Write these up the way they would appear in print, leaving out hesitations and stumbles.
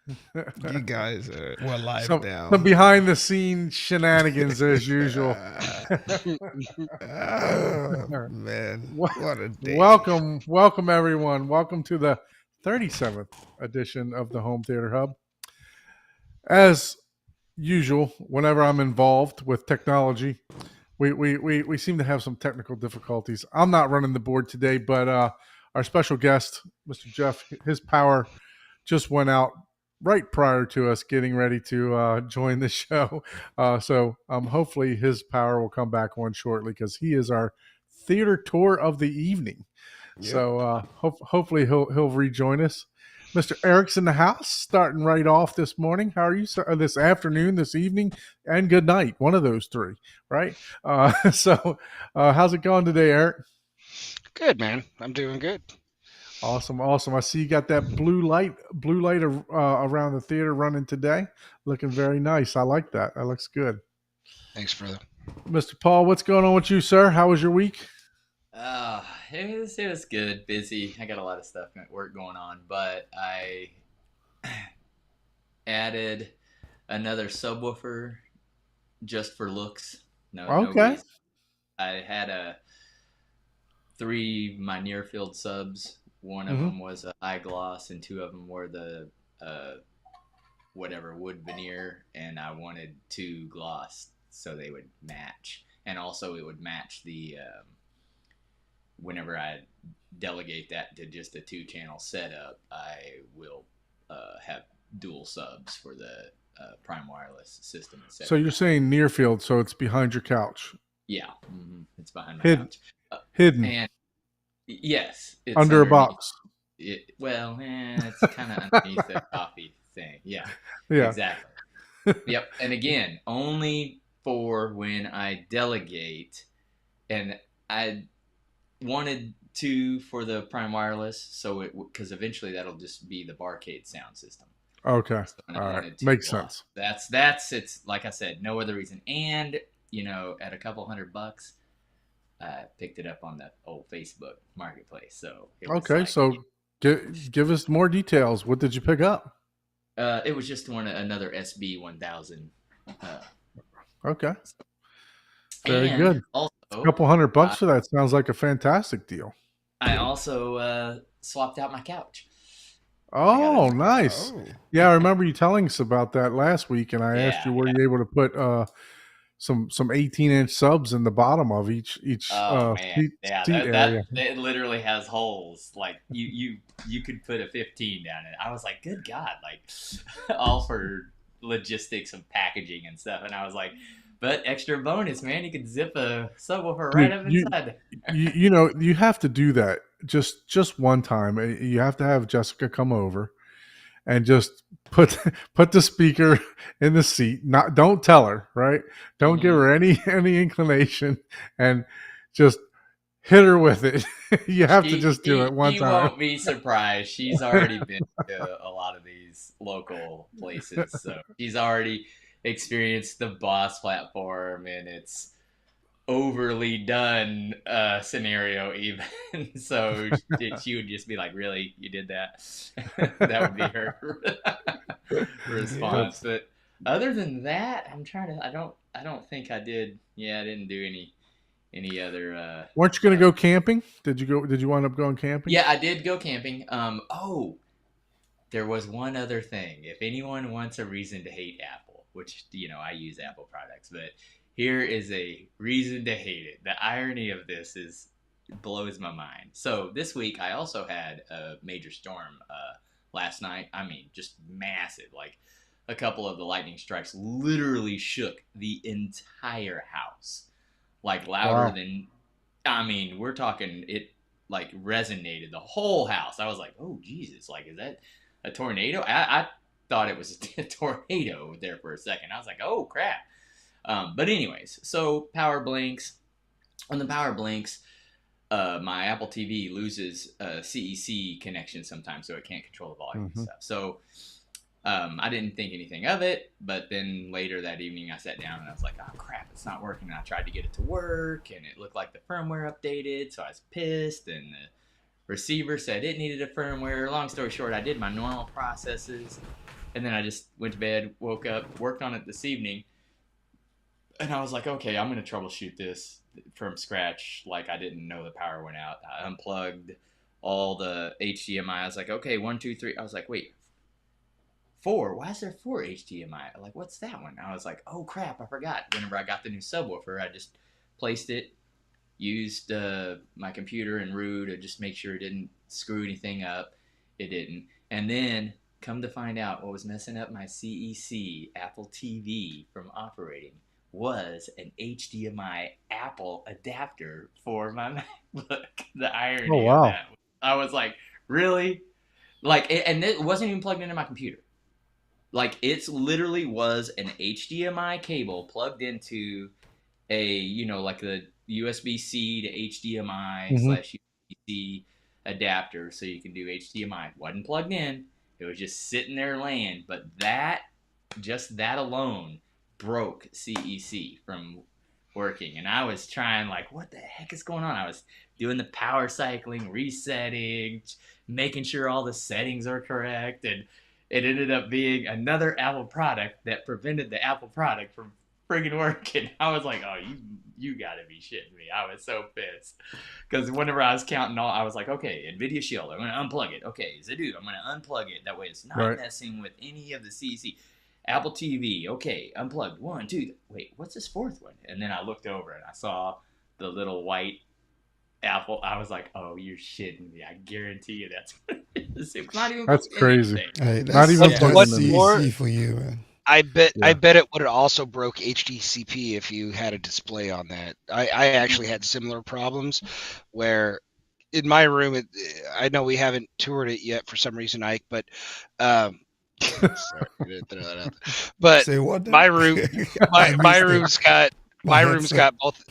You guys are We're live some now. behind the scenes shenanigans as usual. Man, Wel- what a day. welcome everyone. Welcome to the 37th edition of the Home Theater Hub. As usual, whenever I'm involved with technology, we seem to have some technical difficulties. I'm not running the board today, but our special guest, Mr. Jeff, his power just went out right prior to us getting ready to join the show. So hopefully his power will come back on shortly because he is our theater tour of the evening. Yep. So hopefully he'll rejoin us. Mr. Eric's in the house, starting right off this morning. How are you, sir? This afternoon, this evening, and good night. One of those three, right? How's it going today, Eric? Good, man. I'm doing good. Awesome, awesome. I see you got that blue light around the theater running today. Looking very nice. I like that. That looks good. Thanks, brother. Mr. Paul, what's going on with you, sir? How was your week? It was good, busy. I got a lot of stuff at work going on, but I added another subwoofer just for looks. No Okay. reason. I had three my near field subs. One of Mm-hmm. them was a high gloss, and two of them were the uh, whatever wood veneer, and I wanted two gloss so they would match, and also it would match the whenever I delegate that to just a two-channel setup, I will have dual subs for the Prime Wireless system and So setup. you're saying near field, so it's behind your couch, Yeah, it's behind my hidden, couch, uh, hidden and yes, it's under a underneath. box. It's kind of underneath the coffee thing. Yeah, Yeah. exactly. Yep, and again, only for when I delegate, and I wanted two for the Prime Wireless, so it because eventually that'll just be the Barcade sound system. Okay. So, and All I right. wanted two Makes gloss. sense. That's it's like I said, no other reason. And at a couple $100, I picked it up on the old Facebook Marketplace. So it was Okay. like So give us more details. What did you pick up? it was just another SB 1000. Uh, Okay. Very and good. A also, couple $100 I, for that sounds like a fantastic deal. I also swapped out my couch. I got a Oh, new nice. Oh. Yeah, I remember you telling us about that last week, and I asked yeah, you were yeah. you able to put some 18-inch subs in the bottom of each Oh man, yeah, seat that area. it literally has holes. Like you could put a 15 down it. I was like, good God, like all for logistics of packaging and stuff. And I was like, but extra bonus, man, you could zip a subwoofer right Dude, up inside. you have to do that just one time. You have to have Jessica come over and just put put the speaker in the seat. Not don't tell her, right? Don't give Mm-hmm. her any inclination, and just hit her with it. You have to She, just do she it one she time. won't be surprised. She's already been to a lot of these local places, so she's already experienced the boss platform and its overly done scenario even. So she would just be like, really, you did that? That would be her Yeah. response. But other than that, I don't think I did. Yeah, I didn't do any other Weren't you going to go camping? Did you go? Did you wind up going camping? yeah, I did go camping. There was one other thing. If anyone wants a reason to hate Apple, which I use Apple products, but here is a reason to hate it. The irony of this is blows my mind. So this week I also had a major storm last night. I mean, just massive. Like a couple of the lightning strikes literally shook the entire house, like louder Wow. than. I mean, we're talking it like resonated the whole house. I was like, oh Jesus, like is that a tornado? I thought it was a tornado there for a second. I was like, oh crap. But anyways, so power blinks. On the power blinks, my Apple TV loses a CEC connection sometimes, so it can't control the volume and Hmm. stuff. So I didn't think anything of it, but then later that evening I sat down and I was like, oh crap, it's not working. And I tried to get it to work and it looked like the firmware updated, so I was pissed. And the receiver said it needed a firmware. Long story short, I did my normal processes. And then I just went to bed, woke up, worked on it this evening, and I was like, okay, I'm gonna troubleshoot this from scratch. Like I didn't know the power went out. I unplugged all the HDMI. I was like, okay, 1, 2, 3. I was like, wait, 4? Why is there 4 HDMI? Like, what's that one? I was like, oh crap, I forgot. Whenever I got the new subwoofer, I just placed it, used my computer and root to just make sure it didn't screw anything up. It didn't. And then come to find out, what was messing up my CEC Apple TV from operating was an HDMI Apple adapter for my MacBook. The irony Oh, of wow. that. I was like, really? Like, and it wasn't even plugged into my computer. Like, it's literally was an HDMI cable plugged into a, like the USB-C to HDMI Mhm. slash USB-C adapter so you can do HDMI. Wasn't plugged in. It was just sitting there laying. But just that alone broke CEC from working. And I was trying, like, what the heck is going on? I was doing the power cycling, resetting, making sure all the settings are correct. And it ended up being another Apple product that prevented the Apple product from friggin' working. I was like, oh, you gotta be shitting me. I was so pissed. Because whenever I was counting all, I was like, okay, NVIDIA Shield, I'm gonna unplug it. Okay, Zadoo, I'm gonna unplug it. That way it's not Right. messing with any of the CC. Apple TV, okay, unplugged. 1, 2, wait, what's this fourth one? And then I looked over and I saw the little white Apple. I was like, oh, you're shitting me. I guarantee you that's what it is. It's not even That's crazy. anything. Hey, Not even that's plugging in. CEC for you, man. I bet Yeah. it would have also broke HDCP if you had a display on that. I actually had similar problems where in my room, I know we haven't toured it yet for some reason, Ike, but sorry, I didn't throw that out there. But Say what? my room, I my missed it. room's got My my room's headset. got both.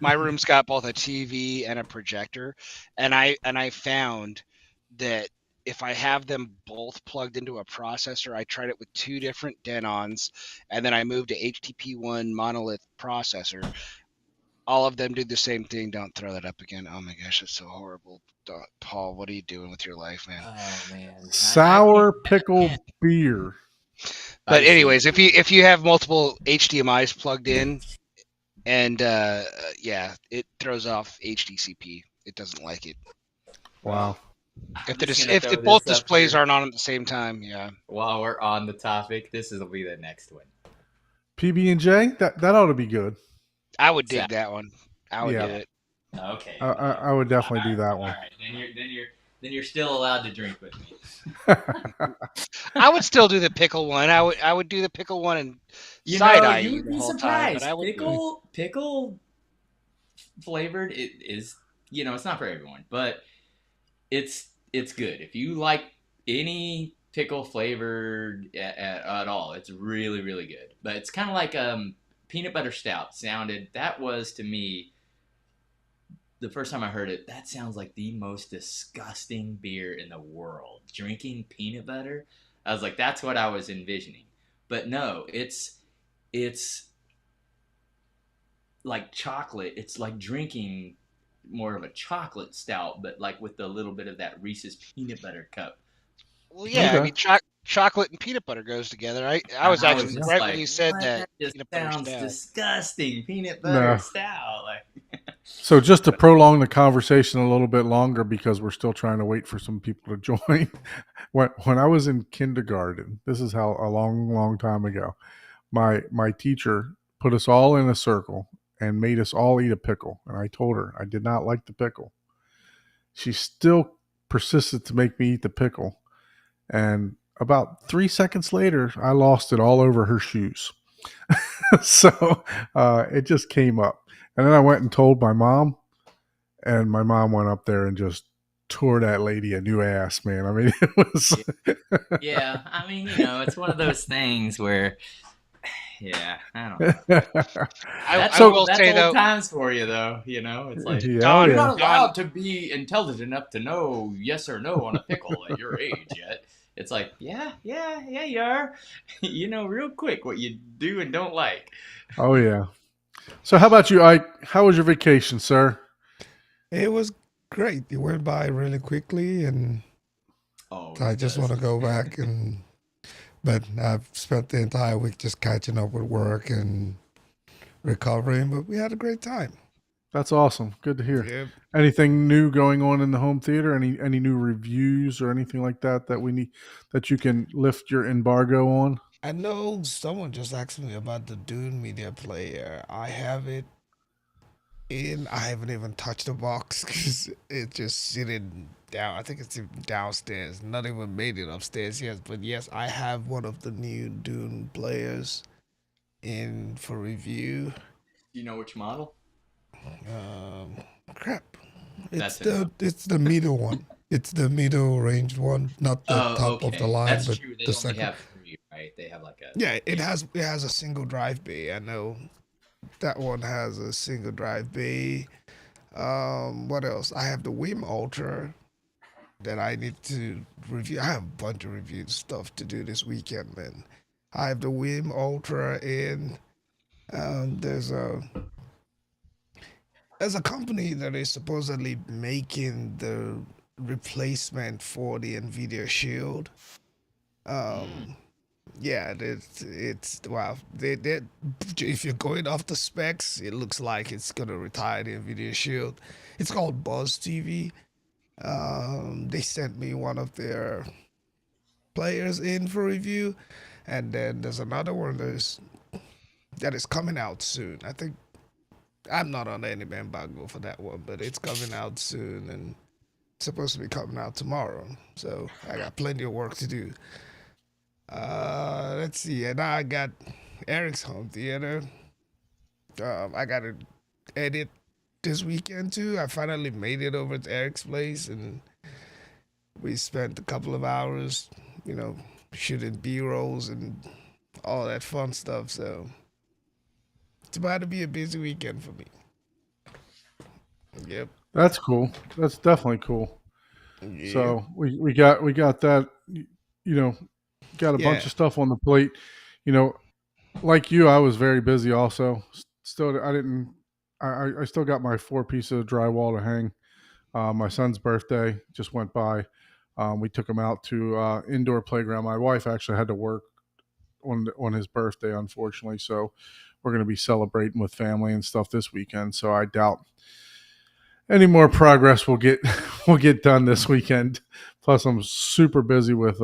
My room's got both a TV and a projector, and I found that if I have them both plugged into a processor, I tried it with 2 different Denons, and then I moved to HTTP1 monolith processor. All of them do the same thing. Don't throw that up again. Oh my gosh, it's so horrible. Paul, what are you doing with your life, man? Oh man, Sour pickle beer. But I see. anyways, if you have multiple HDMI's plugged in, and yeah, it throws off HDCP. It doesn't like it. Wow. If both displays aren't on at the same time, yeah. While we're on the topic, this will be the next one. PB&J, that ought to be good. I would dig that one. I would Yeah. do it. Okay. I would definitely do that one. All right, then you're still allowed to drink with me. I would still do the pickle one. I would do the pickle one and side eye you would the be whole time. surprised. But I would Pickle flavored. It is. It's not for everyone, but it's good if you like any pickle flavored at all. It's really really good. But it's kind of like peanut butter stout sounded. That was to me the first time I heard it. That sounds like the most disgusting beer in the world. Drinking peanut butter. I was like, that's what I was envisioning. But no, it's like chocolate. It's like drinking more of a chocolate stout, but like with a little bit of that Reese's peanut butter cup. Well, yeah. I mean, chocolate and peanut butter goes together. I was actually just right like, when you said what? that. Just Peanut butter sounds stout. disgusting. Peanut butter No. stout. Like, So just to prolong the conversation a little bit longer, because we're still trying to wait for some people to join. When I was in kindergarten, this is how a long time ago, my teacher put us all in a circle and made us all eat a pickle. And I told her I did not like the pickle. She still persisted to make me eat the pickle. And about 3 seconds later, I lost it all over her shoes. So it just came up. And then I went and told my mom, and my mom went up there and just tore that lady a new ass, man. I mean, it was. yeah, I mean, it's one of those things where, yeah, I don't know. I will that's say old though, times for you, though. It's like Yeah, you're yeah. not allowed to be intelligent enough to know yes or no on a pickle at your age yet. It's like, yeah, you are. You know real quick what you do and don't like. Oh, yeah. So how about you, Ike? How was your vacation, sir? It was great. It went by really quickly, and Oh, I just want to go back and But I've spent the entire week just catching up with work and recovering. But we had a great time. That's awesome. Good to hear. Yep. Anything new going on in the home theater? Any new reviews or anything like that that we need that you can lift your embargo on? I know someone just asked me about the Dune media player. I have it in. I haven't even touched the box because it's just sitting down. I think it's downstairs. Not even made it upstairs yet. But yes, I have one of the new Dune players in for review. Do you know which model? Um, Crap. That's enough. It's the middle one. It's the middle range one, not the Oh, top of the okay. line, That's but true. They the only second. have 3, right? They have like a Yeah, it has a single drive bay. I know that one has a single drive bay. What else? I have the Wim Ultra that I need to review. I have a bunch of review stuff to do this weekend, man. I have the Wim Ultra and there's a company that is supposedly making the replacement for the Nvidia Shield. Mm. Yeah, it's wow. They if you're going off the specs, it looks like it's gonna retire the Nvidia Shield. It's called Buzz TV. They sent me one of their players in for review, and then there's another one that is coming out soon. I think I'm not on any embargo for that one, but it's coming out soon and it's supposed to be coming out tomorrow. So I got plenty of work to do. Let's see. And now I got Eric's home theater. I got to edit this weekend too. I finally made it over to Eric's place, and we spent a couple of hours, you know, shooting B-rolls and all that fun stuff. So it's about to be a busy weekend for me. Yep. That's cool. That's definitely cool. Yep. So we got that. You know, got a bunch Yeah. of stuff on the plate. You know, like you, I was very busy. Also, still, I didn't. I still got my 4 pieces of drywall to hang. My son's birthday just went by. We took him out to indoor playground. My wife actually had to work on his birthday, unfortunately. So we're going to be celebrating with family and stuff this weekend. So I doubt any more progress will get will get done this weekend. Plus, I'm super busy with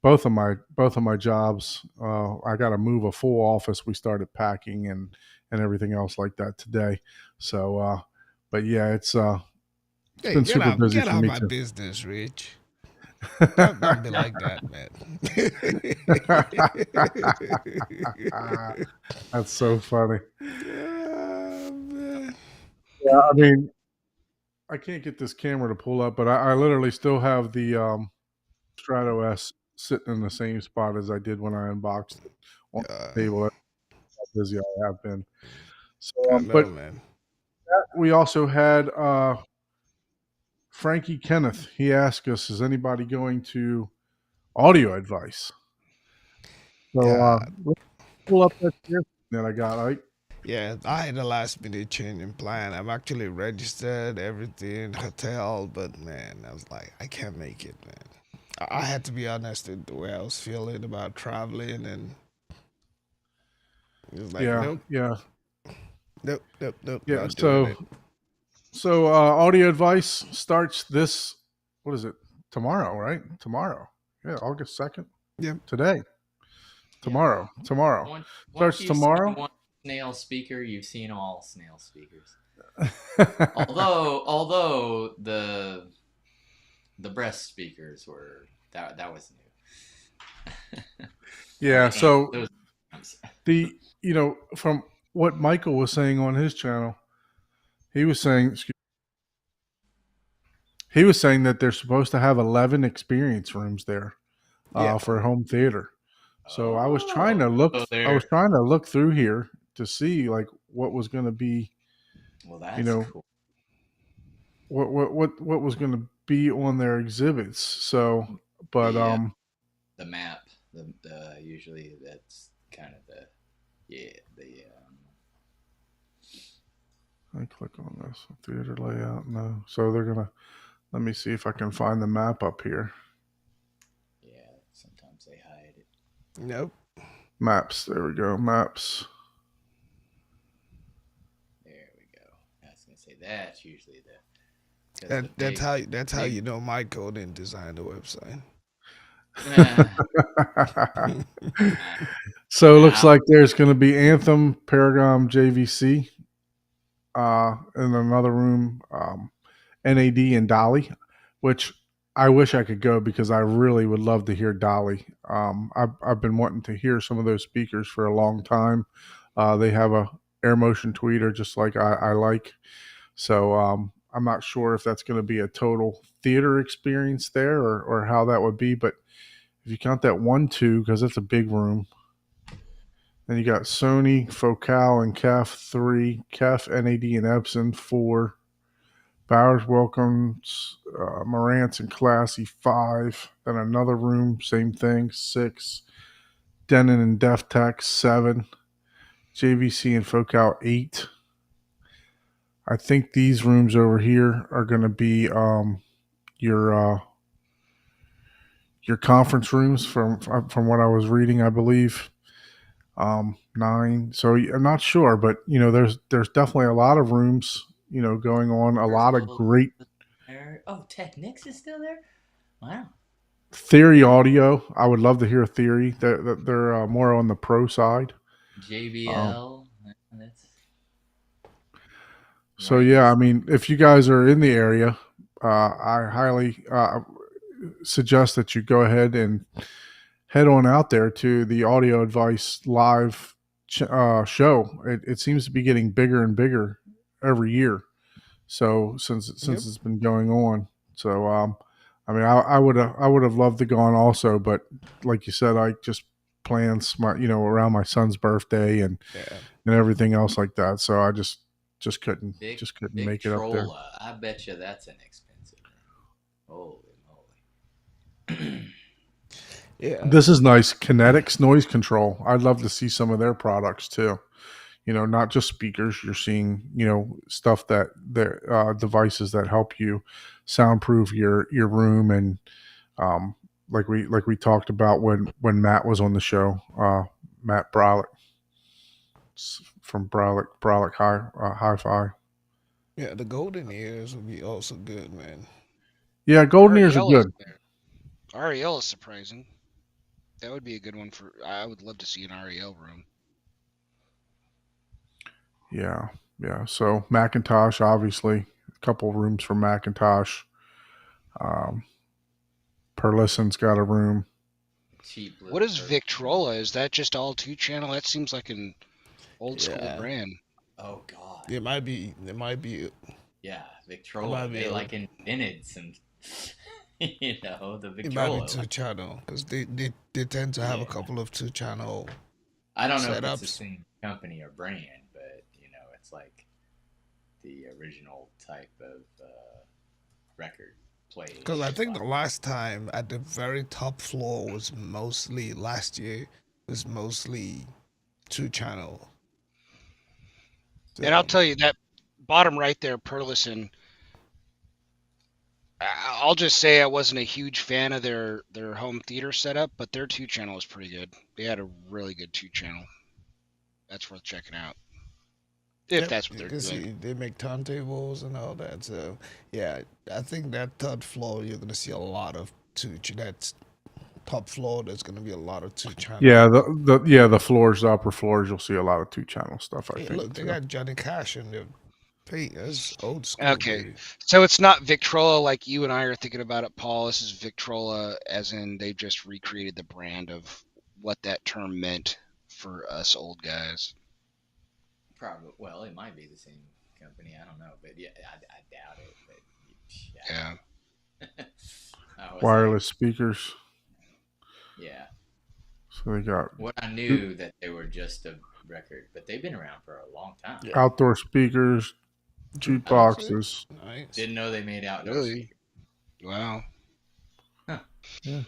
both of my jobs. I got to move a full office. We started packing and everything else like that today. So, but yeah, it's Hey, been super busy get for out me my too. business, Rich. Don't be like that, man. That's so funny. Man. Yeah, I mean, I can't get this camera to pull up, but I literally still have the Strato S sitting in the same spot as I did when I unboxed it on Uh, the table. That's how busy I have been. So, I but know, man. we also had Frankie Kenneth. He asked us, "Is anybody going to audio advice?" So Yeah, let's pull up that here that I got. Right? yeah. I had a last minute change in plan. I'm actually registered, everything, hotel, but man, I was like, I can't make it, man. I had to be honest with the way I was feeling about traveling, and it was like, Yeah, nope, yeah, nope, nope, nope, yeah. not doing it. So audio advice starts this. What is it? Tomorrow, right? Tomorrow. Yeah, August 2nd. Yep. Today. Yeah. Tomorrow. Once Starts you've seen tomorrow. one snail speaker, you've seen all snail speakers. Although the breast speakers were that was new. Yeah. So Those the from what Michael was saying on his channel, he was saying that they're supposed to have 11 experience rooms there Yeah. for home theater. So I was trying Oh, to look. so I was they're trying to look through here to see like what was going to be. well. You That's know cool. what was going to be on their exhibits. So, but The map, the usually that's kind of the yeah the I click on this theater layout. No, so they're gonna. Let me see if I can find the map up here. yeah. Sometimes they hide hide it. Nope. Maps. There we go. Maps. There we go. I was gonna say that's usually because the That's how big you know Mike didn't design the website. nah, So it looks nah, like there's going to be Anthem, Paragon, JVC, in another room, NAD and Dolly, which I wish I could go because I really would love to hear Dolly. I've been wanting to hear some of those speakers for a long time. They have a air motion tweeter just like I like. So I'm not sure if that's going to be a total theater experience there or how that would be. But if you count that 1-2, because it's a big room, then you got Sony, Focal, and CAF 3, CAF, NAD, and Epson 4, Bowers Wilkins, Marantz, and Classy 5. Then another room, same thing, 6. Denon and DefTech 7. JVC and Focal 8. I think these rooms over here are going to be your your conference rooms from what I was reading, I believe. 9. So I'm not sure, but there's definitely a lot of rooms, going on. A lot of Universal great there. Oh, Technics is still there. Wow. Theory audio. I would love to hear Theory. They're more on the pro side. Um, JBL. That's so yeah, I wireless. mean, if you guys are in the area, I highly suggest that you go ahead and head on out there to the Audio Advice live show. It seems to be getting bigger and bigger every year. So since Yep. it's been going on, so I mean, I would have loved to go on also, but like you said, I just plans my around my son's birthday Yeah. and everything else like that. So I just couldn't Vic just couldn't make it up there. Victrola. I bet you that's an expensive room. Holy moly. Yeah. This is nice. Kinetics noise control. I'd love to see some of their products too. Not just speakers. You're seeing, stuff that the devices that help you soundproof your room, and like we talked about when Matt was on the show, Matt Brolick from Brolick Hi-Fi. Yeah. The golden ears would be also good, man. Yeah, golden ears are REL is good. there. REL is surprising. That would be a good one for. I would love to see an REL room. Yeah, yeah. So Macintosh, obviously, a couple of rooms for Macintosh. Um, Perlison's got a room. Cheap What little is person. Victrola? Is that just all 2-channel? That seems like an old school Yeah. brand. Oh god. It might be. It might be. Yeah, It might Victrola. be They a. like invented some the It might be Victrola. 2-channel because they tend to have a Yeah. couple of 2-channel I don't know if it's the setups. same company or brand, but it's like the original type of record play Because I think device. the last time at the very top floor was mostly last year was mostly 2-channel. And I'll So tell you that bottom right there, Perlison. I'll just say I wasn't a huge fan of their home theater setup, but their 2-channel was pretty good. They had a really good 2-channel. That's worth checking out if yep, that's what you they're can doing. see they make turntables and all that. So yeah, I think that third floor you're gonna see a lot of two. That's top floor. There's gonna be a lot of 2-channel. Yeah, the floors, the upper floors, you'll see a lot of 2-channel stuff, I Hey, think look, they too. got Johnny Cash in there. Hey, that's old school, Okay, baby. so it's not Victrola like you and I are thinking about it, Paul. This is Victrola, as in they just recreated the brand of what that term meant for us old guys. Probably. Well, it might be the same company. I don't know, but yeah, I doubt it. But Yeah. yeah, I was like, Wireless speakers. yeah. So they got What I knew that they were just a record, but they've been around for a long time. Yeah, outdoor speakers, jukeboxes, jukeboxes. nice. Didn't know they made outdoor Really? speakers. Wow. Huh. Yeah,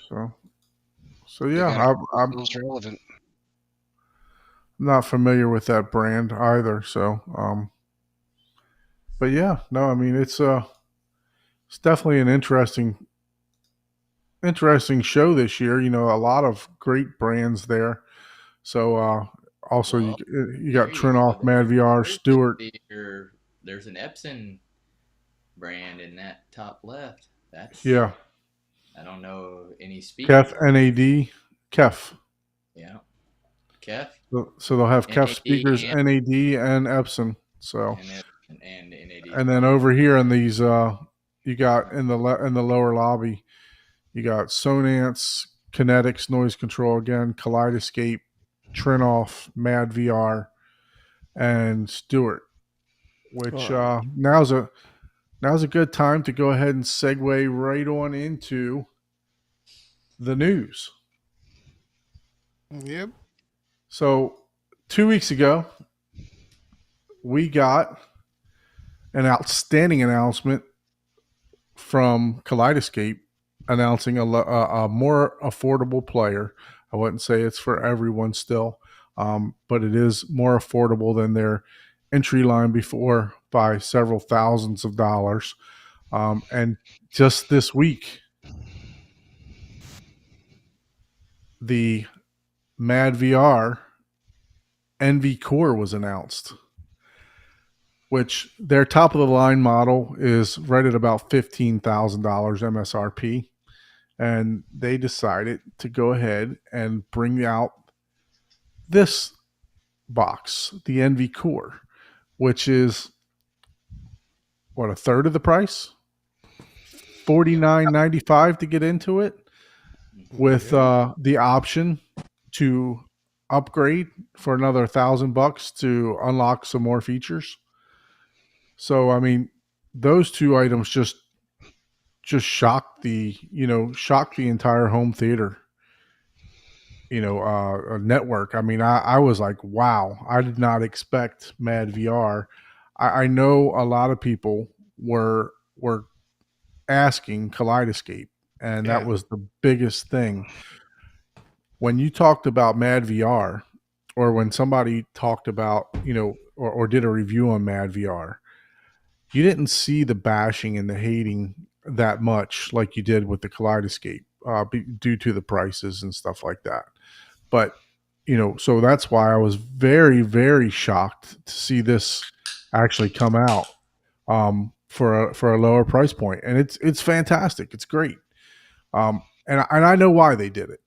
so They yeah, got to keep I'm themselves relevant. not familiar with that brand either. So, but yeah, no, I mean it's definitely an interesting interesting show this year. You know, a lot of great brands there. So also Well, you there got you go. Trinoff, MadVR, There's going to Stewart. be there's an Epson brand in that top left. That's Yeah, I don't know any Kef speakers. NAD, Kef. Yeah, Kef, So they'll have Kef NAD, speakers, NAD, and Epson. So and and NAD. and then over here in these, you got in the lower lobby, you got Sonance, Kinetics, noise control again, Kaleidoscape, Trinoff, MadVR, and Stewart. Which Oh, now's a good time to go ahead and segue right on into the news. yep. So 2 weeks ago, we got an outstanding announcement from Kaleidoscape announcing a more affordable player. I wouldn't say it's for everyone still, but it is more affordable than their entry line before by several thousands of dollars. And just this week, the MadVR Envy Core was announced, which their top of the line model is right at about $15,000 MSRP. And they decided to go ahead and bring out this box, the Envy Core, which is what, a third of the price? $49.95 to get into it, with Yep. the option to upgrade for another $1,000 to unlock some more features. So I mean, those two items just shocked the entire home theater network. I mean, I was like, wow, I did not expect MadVR. I know a lot of people were asking Kaleidoscape, and that Yeah. was the biggest thing. When you talked about MadVR, or when somebody talked about, or did a review on MadVR, you didn't see the bashing and the hating that much like you did with the Kaleidoscape, due to the prices and stuff like that. But so that's why I was very, very shocked to see this actually come out, for a lower price point, and it's fantastic. It's great, and I know why they did it,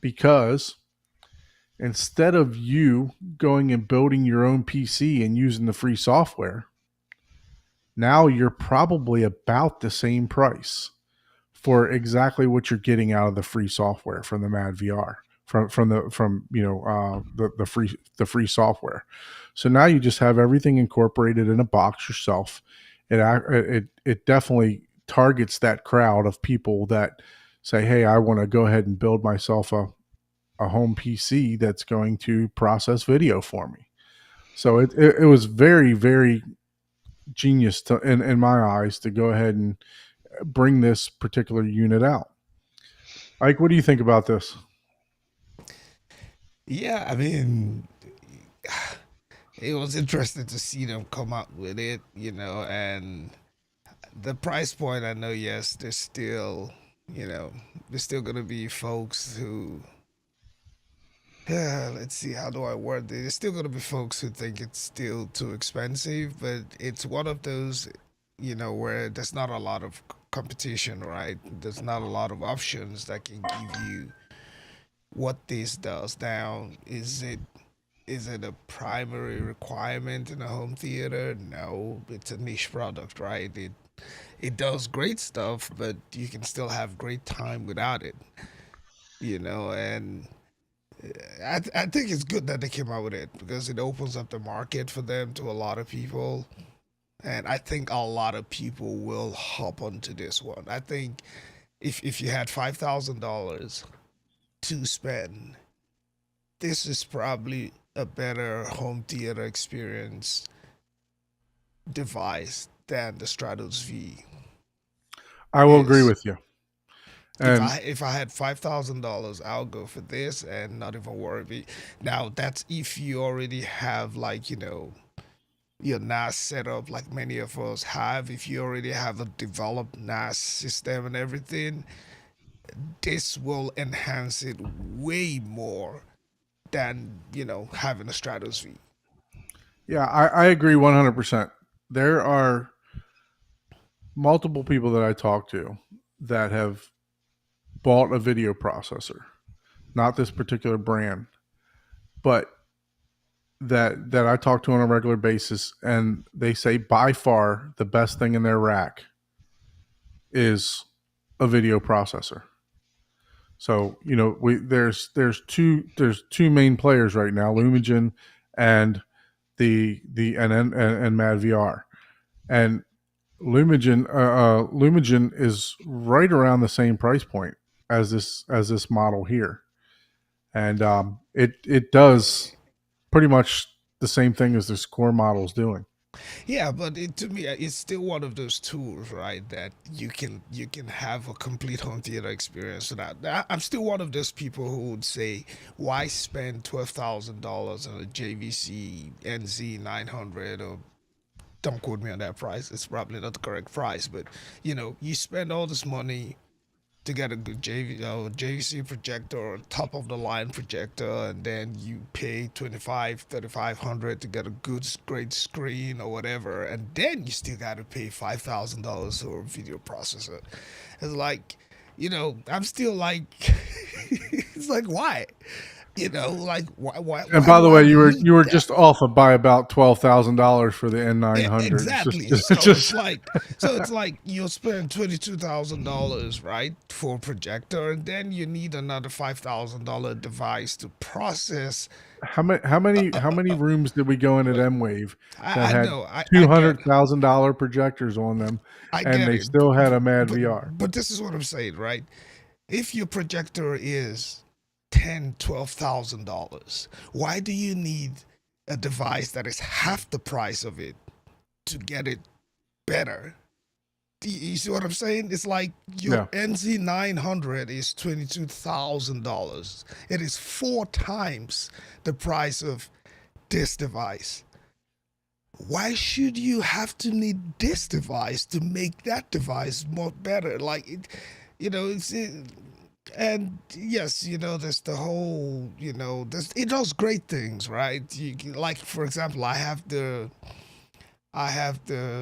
because instead of you going and building your own PC and using the free software, now you're probably about the same price for exactly what you're getting out of the free software from the MadVR, the free software. So now you just have everything incorporated in a box yourself. It definitely targets that crowd of people that say, "Hey, I want to go ahead and build myself a home PC that's going to process video for me." So it was very, very genius in my eyes to go ahead and bring this particular unit out. Ike, what do you think about this? Yeah, I mean, it was interesting to see them come out with it, and the price point. I know, yes, there's still gonna be folks who, yeah, let's see, how do I word it? There's still gonna be folks who think it's still too expensive, but it's one of those, where there's not a lot of competition, right? There's not a lot of options that can give you what this does. Now, is it a primary requirement in a home theater? No, it's a niche product, right? It does great stuff, but you can still have great time without it, and I think it's good that they came out with it because it opens up the market for them to a lot of people. And I think a lot of people will hop onto this one. I think if you had $5,000 to spend, this is probably a better home theater experience device than the Stratos V I will agree is. with you. If And I had $5,000, I'll go for this and not even worry. Now that's if you already have, like, your NAS setup like many of us have. If you already have a developed NAS system and everything, this will enhance it way more than having a Stratos V. Yeah, I agree 100%. There are multiple people that I talk to that have bought a video processor, not this particular brand, but that I talk to on a regular basis, and they say by far the best thing in their rack is a video processor. So we there's two main players right now, Lumagen and and MadVR, and Lumagen is right around the same price point as this model here, and it does pretty much the same thing as this core model is doing. Yeah, but to me, it's still one of those tools, right? That you can have a complete home theater experience. So I'm still one of those people who would say, why spend $12,000 on a JVC NZ 900, or don't quote me on that price. It's probably not the correct price, but you spend all this money to get a good JVC projector or top of the line projector, and then you pay 3500 to get a good great screen or whatever, and then you still got to pay $5,000 for a video processor. It's like, I'm still like, it's like, why? Like, And by the why way, you were need you were that? just off by about $12,000 for the N900. It's just, Exactly. it's So just it's like you'll spend $22,000, right, for a projector, and then you need another $5,000 device to process. how many rooms did we go in at M Wave that I had know, I two get hundred thousand dollar projectors on them, I and get they it, still had a Mad but VR? but this is what I'm saying, right? If your projector is $10,000, $12,000, why do you need a device that is half the price of it to get it better? You see what I'm saying? It's like your Yeah. NZ 900 is $22,000. It is 4 times the price of this device. Why should you have to need this device to make that device more better? Like and yes, there's the whole, it does great things, right? Like, for example, I have the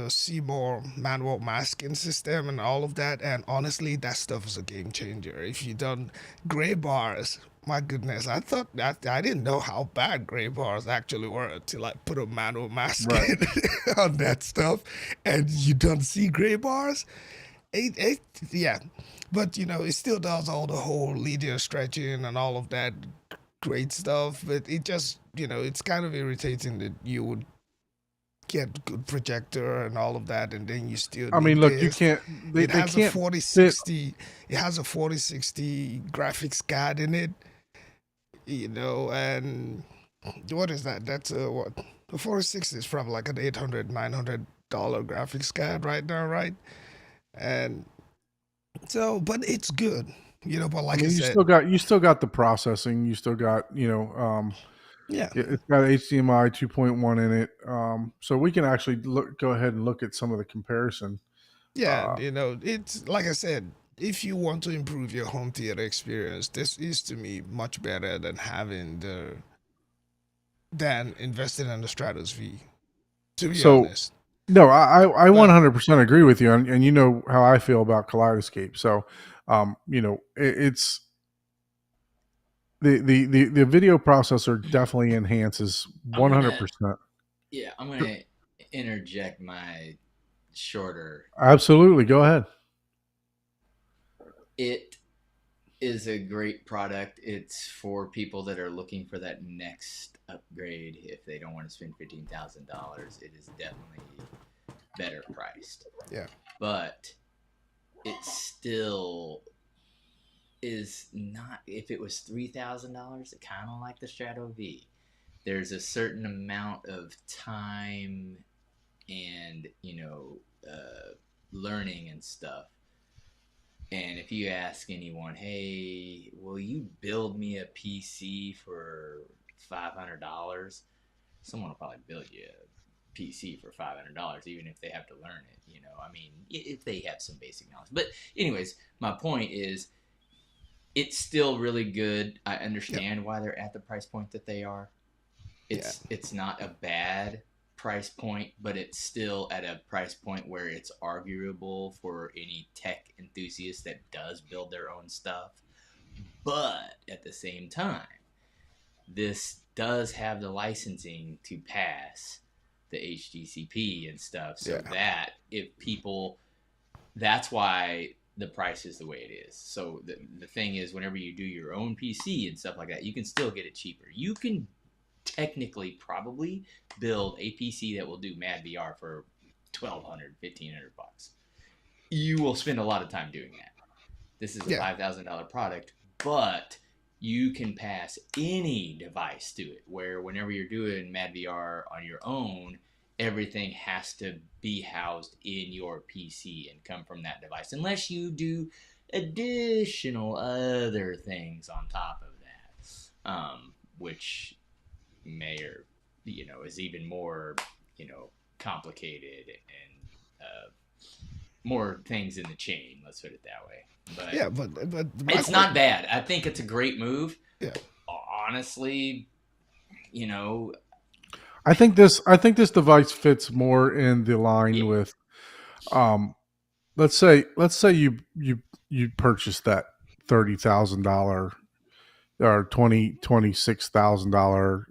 Seymour manual masking system and all of that, and honestly, that stuff is a game changer. If you done gray bars, my goodness, I thought that I didn't know how bad gray bars actually were until I put a manual mask Right. on that stuff, and you don't see gray bars. Yeah, but it still does all the whole linear stretching and all of that great stuff. But it just, it's kind of irritating that you would get good projector and all of that, and then you still I mean, need look, you this. can't. They It they has a can't forty fit. sixty. It has a 4060 graphics card in it, and what is that? That's a what? The 4060 is probably like an $800 $900 graphics card right now, right? And so, but it's good, But I like I mean, said, you still got the processing. You still got yeah, it's got HDMI 2.1 in it. So we can actually go ahead and look at some of the comparison. yeah, Uh, it's like I said. If you want to improve your home theater experience, this is to me much better than investing in the Stratos V. To be so honest, no, I but 100% agree with you, and you know how I feel about Kaleidoscape. So, it's the video processor definitely enhances I'm gonna 100%. yeah, I'm gonna interject my shorter. Absolutely, go ahead. It is a great product. It's for people that are looking for that next upgrade. If they don't want to spend $15,000, it is definitely better priced. yeah, But it still is not. If it was $3,000, kind of like the Strato V. There's a certain amount of time and learning and stuff. And if you ask anyone, hey, will you build me a PC for $500? Someone will probably build you a PC for $500, even if they have to learn it. I mean, if they have some basic knowledge. But anyways, my point is, it's still really good. I understand why they're at the price point that they are. It's not a bad price point, but it's still at a price point where it's arguable for any tech enthusiast that does build their own stuff. But at the same time, this does have the licensing to pass the HDCP and stuff, so that if people, that's why the price is the way it is. So the thing is, whenever you do your own PC and stuff like that, you can still get it cheaper. You can technically probably build a PC that will do MadVR for $1,200, $1,500. You will spend a lot of time doing that. This is a $5,000 product, but you can pass any device to it, where whenever you're doing MadVR on your own, everything has to be housed in your PC and come from that device, unless you do additional other things on top of that, which may or is even more complicated and more things in the chain. Let's put it that way. But it's not bad. I think it's a great move. Yeah. Honestly, I think this device fits more in the line with, let's say you purchased that $30,000 or $26,000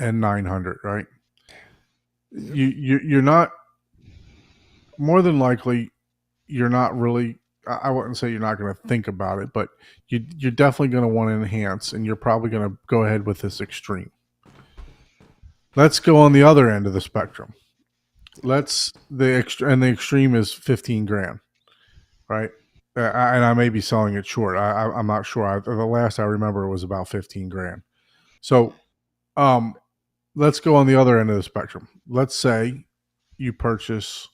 N900, right? You're not, more than likely you're not really, I wouldn't say you're not going to think about it, but you're definitely going to want to enhance, and you're probably going to go ahead with this extreme. Let's go on the other end of the spectrum. The extreme is 15 grand, right? And I may be selling it short. I'm not sure. The last I remember was about 15 grand. So, let's go on the other end of the spectrum. Let's say you purchase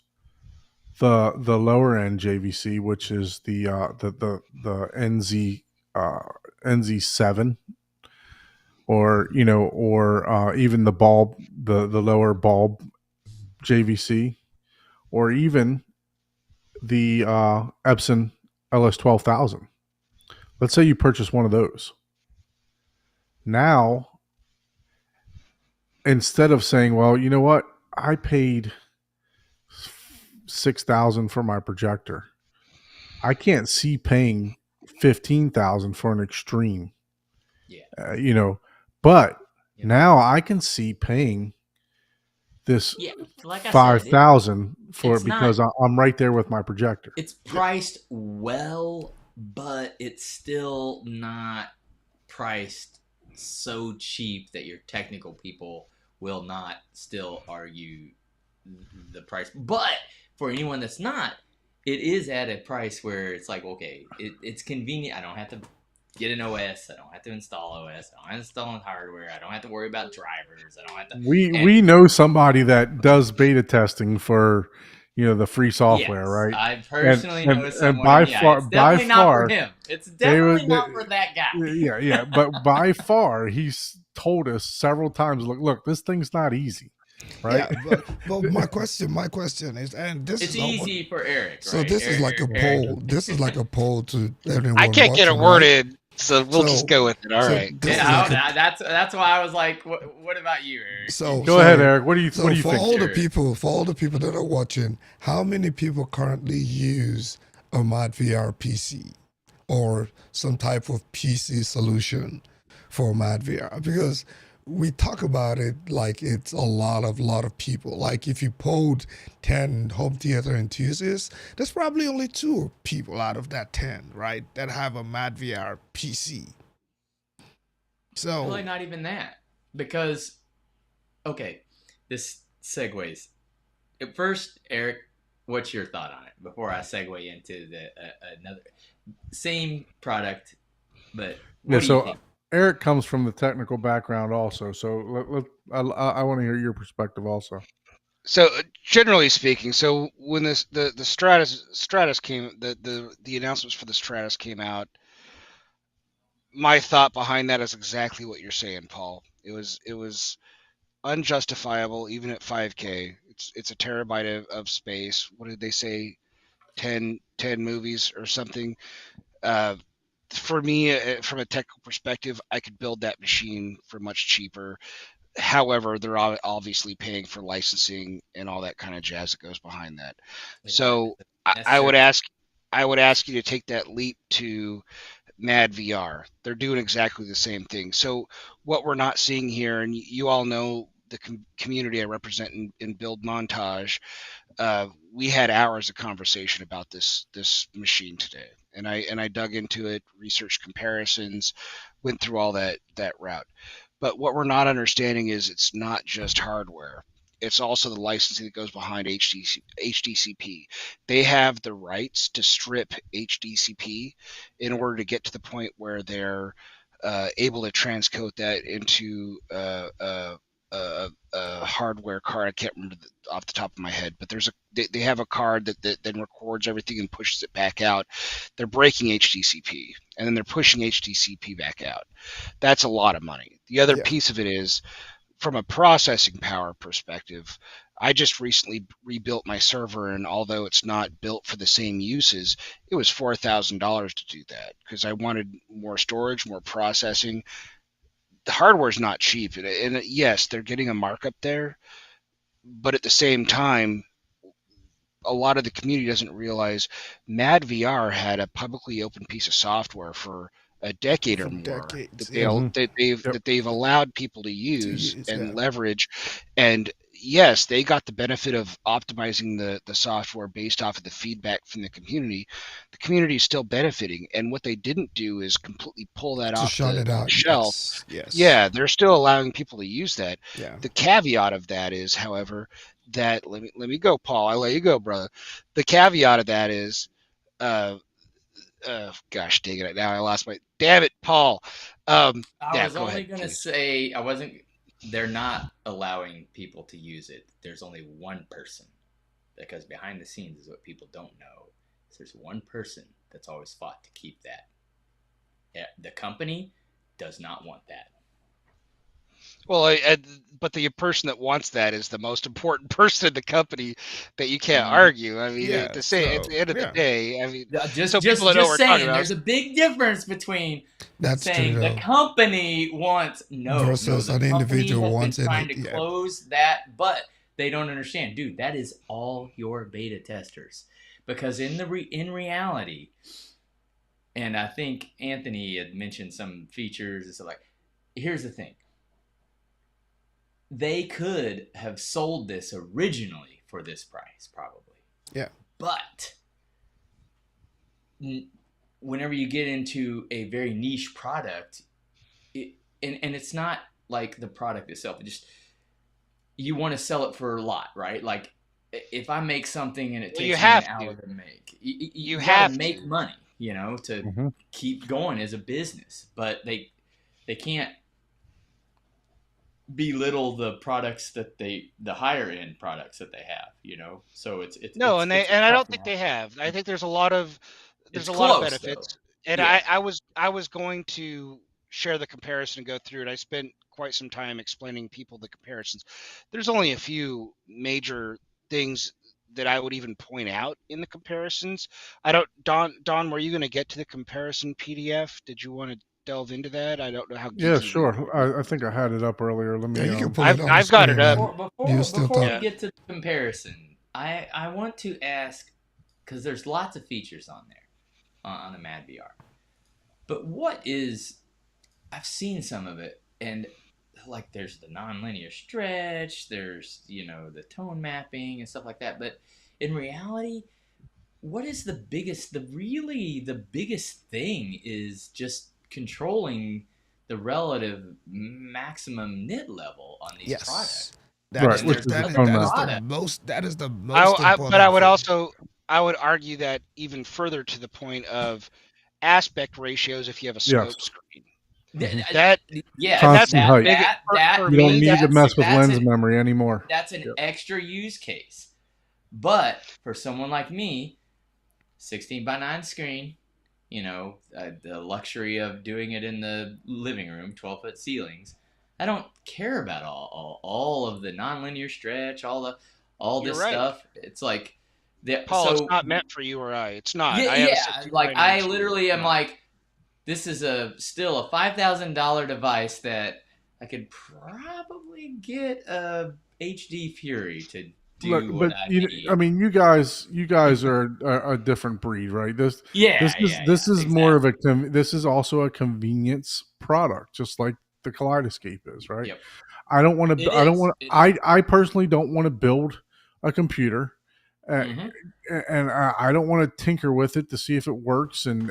the lower end JVC, which is the NZ NZ7, or even the bulb, the lower bulb JVC, or even the Epson LS12000. Let's say you purchase one of those. Now, instead of saying, well, you know what, I paid $6,000 for my projector, I can't see paying $15,000 for an extreme. But now I can see paying this like $5,000 for it, because I'm right there with my projector. It's priced well, but it's still not priced so cheap that your technical people will not still argue the price. But for anyone that's not, it is at a price where it's like, okay, it's convenient. I don't have to get an OS. I don't have to install OS. I don't have to install hardware. I don't have to worry about drivers. I don't have to. We know somebody that does beta testing for the free software, right? I personally know someone. And by far, it's definitely not for him. It's definitely not for that guy. Yeah. But by far, he's told us several times, look, this thing's not easy. Right. Yeah, but my question is, and this it's is easy for Eric. So right? this is like a poll. This is like a poll to everyone. I can't get it worded, right? So we'll just go with it. All right. That's why I was like, what about you, Eric? So go ahead, Eric. What do you think? For all the people that are watching, how many people currently use a MadVR PC or some type of PC solution for MadVR? Because we talk about it like it's a lot of people. Like if you polled 10 home theater enthusiasts, there's probably only 2 people out of that 10, right, that have a MadVR PC. So really not even that, because this segues. At first, Eric, what's your thought on it before I segue into the another same product, but what do you think? Eric comes from the technical background also, so I want to hear your perspective also. So generally speaking, when the Stratus came, the announcements for the Stratus came out, my thought behind that is exactly what you're saying, Paul. It was unjustifiable even at 5K. It's a terabyte of space. What did they say? 10 movies or something. for me, from a technical perspective, I could build that machine for much cheaper. However, they're obviously paying for licensing and all that kind of jazz that goes behind that. So I would ask you to take that leap to MadVR. They're doing exactly the same thing. So what we're not seeing here, and you all know the community I represent in Build Montage, we had hours of conversation about this machine today, and I dug into it, researched comparisons, went through all that route. But what we're not understanding is it's not just hardware. It's also the licensing that goes behind HDCP. They have the rights to strip HDCP in order to get to the point where they're able to transcode that into a hardware card. I can't remember off the top of my head, but they have a card that then records everything and pushes it back out. They're breaking HDCP and then they're pushing HDCP back out. That's a lot of money. The other piece of it is, from a processing power perspective, I just recently rebuilt my server, and although it's not built for the same uses, it was $4,000 to do that because I wanted more storage, more processing. The hardware's not cheap, and yes, they're getting a markup there, but at the same time, a lot of the community doesn't realize MadVR had a publicly open piece of software for a decade or more decades, that they've allowed people to use and leverage. And yes, they got the benefit of optimizing the software based off of the feedback from the community. The community is still benefiting, and what they didn't do is completely pull that to off shut it out. shelf. Yes. Yeah, they're still allowing people to use that. Yeah. The caveat of that is, however, that let me go, Paul. I let you go, brother. The caveat of that is, gosh dang it! Now I lost my. Damn it, Paul. I was go only ahead, going to please. say I wasn't. They're not allowing people to use it. There's only one person, because behind the scenes is what people don't know. So there's one person that's always fought to keep that. The company does not want that. Well, but the person that wants that is the most important person in the company that you can't argue. I mean, at the end of the day, I mean, just so people that know what we're talking saying, about. there's a big difference between saying true, the company wants versus the an individual company wants has been trying it. to close that, but they don't understand, dude. That is all your beta testers, because in reality, and I think Anthony had mentioned some features and stuff like. Here's the thing. They could have sold this originally for this price, probably. Yeah. But whenever you get into a very niche product, and it's not like the product itself, you want to sell it for a lot, right? Like if I make something and it takes me an hour to make, you have to make money, to keep going as a business. But they can't belittle the products that the higher end products that they have, so it's I don't think they have. I think there's a lot of benefits, though. and yeah. I was going to share the comparison and go through it. I spent quite some time explaining people the comparisons. There's only a few major things that I would even point out in the comparisons. I don't, Don, were you going to get to the comparison PDF? Did you want to delve into that? I don't know how geeky. Yeah, sure. I think I had it up earlier. Let me. You can pull it on I've got it up. Before we get to the comparison, I want to ask, because there's lots of features on there on the MadVR, but I've seen some of it, and like there's the nonlinear stretch, there's the tone mapping and stuff like that, but in reality, what is the biggest thing is just controlling the relative maximum nit level on these products. That is the most important. But I would argue that even further to the point of aspect ratios if you have a scope screen. That's you don't need to mess with lens memory anymore. That's an extra use case. But for someone like me, 16:9 screen, the luxury of doing it in the living room, 12-foot ceilings. I don't care about all of the nonlinear stretch, all this stuff. It's like, Paul, it's not meant for you or I. It's not. I literally am like, this is still a $5,000 device that I could probably get a HD Fury to Look, do what but I I need. mean, you guys are a different breed, right? Yeah, This is more of exactly. this is also a convenience product, just like the Kaleidoscape is, right? Yep, I don't want to. it I don't is. want. It is. I personally don't want to build a computer, uh, Mm-hmm. and I don't want to tinker with it to see if it works and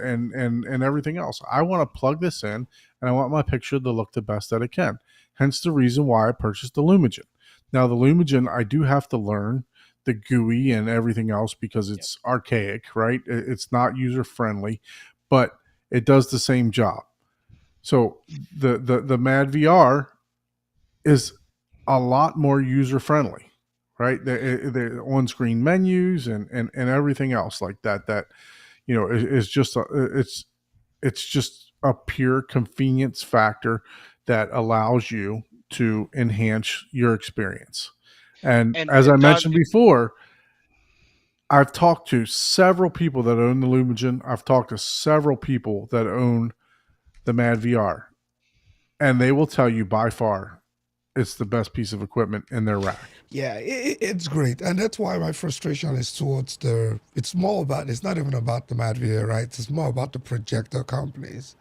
everything else. I want to plug this in, and I want my picture to look the best that it can. Hence the reason why I purchased the Lumigen. Now the Lumigen, I do have to learn the GUI and everything else because Yep. it's archaic, right? It's not user friendly, but it does the same job. So the MadVR is a lot more user friendly, right? The on screen menus and everything else like that. That is just it's just a pure convenience factor that allows you to enhance your experience. And And as I Don, mentioned before, I've talked to several people that own the Lumigen. I've talked to several people that own the Mad VR, and they will tell you by far it's the best piece of equipment in their rack. Yeah, it's great, and that's why my frustration is towards the. It's more about. It's not even about the MadVR, right? It's more about the projector companies.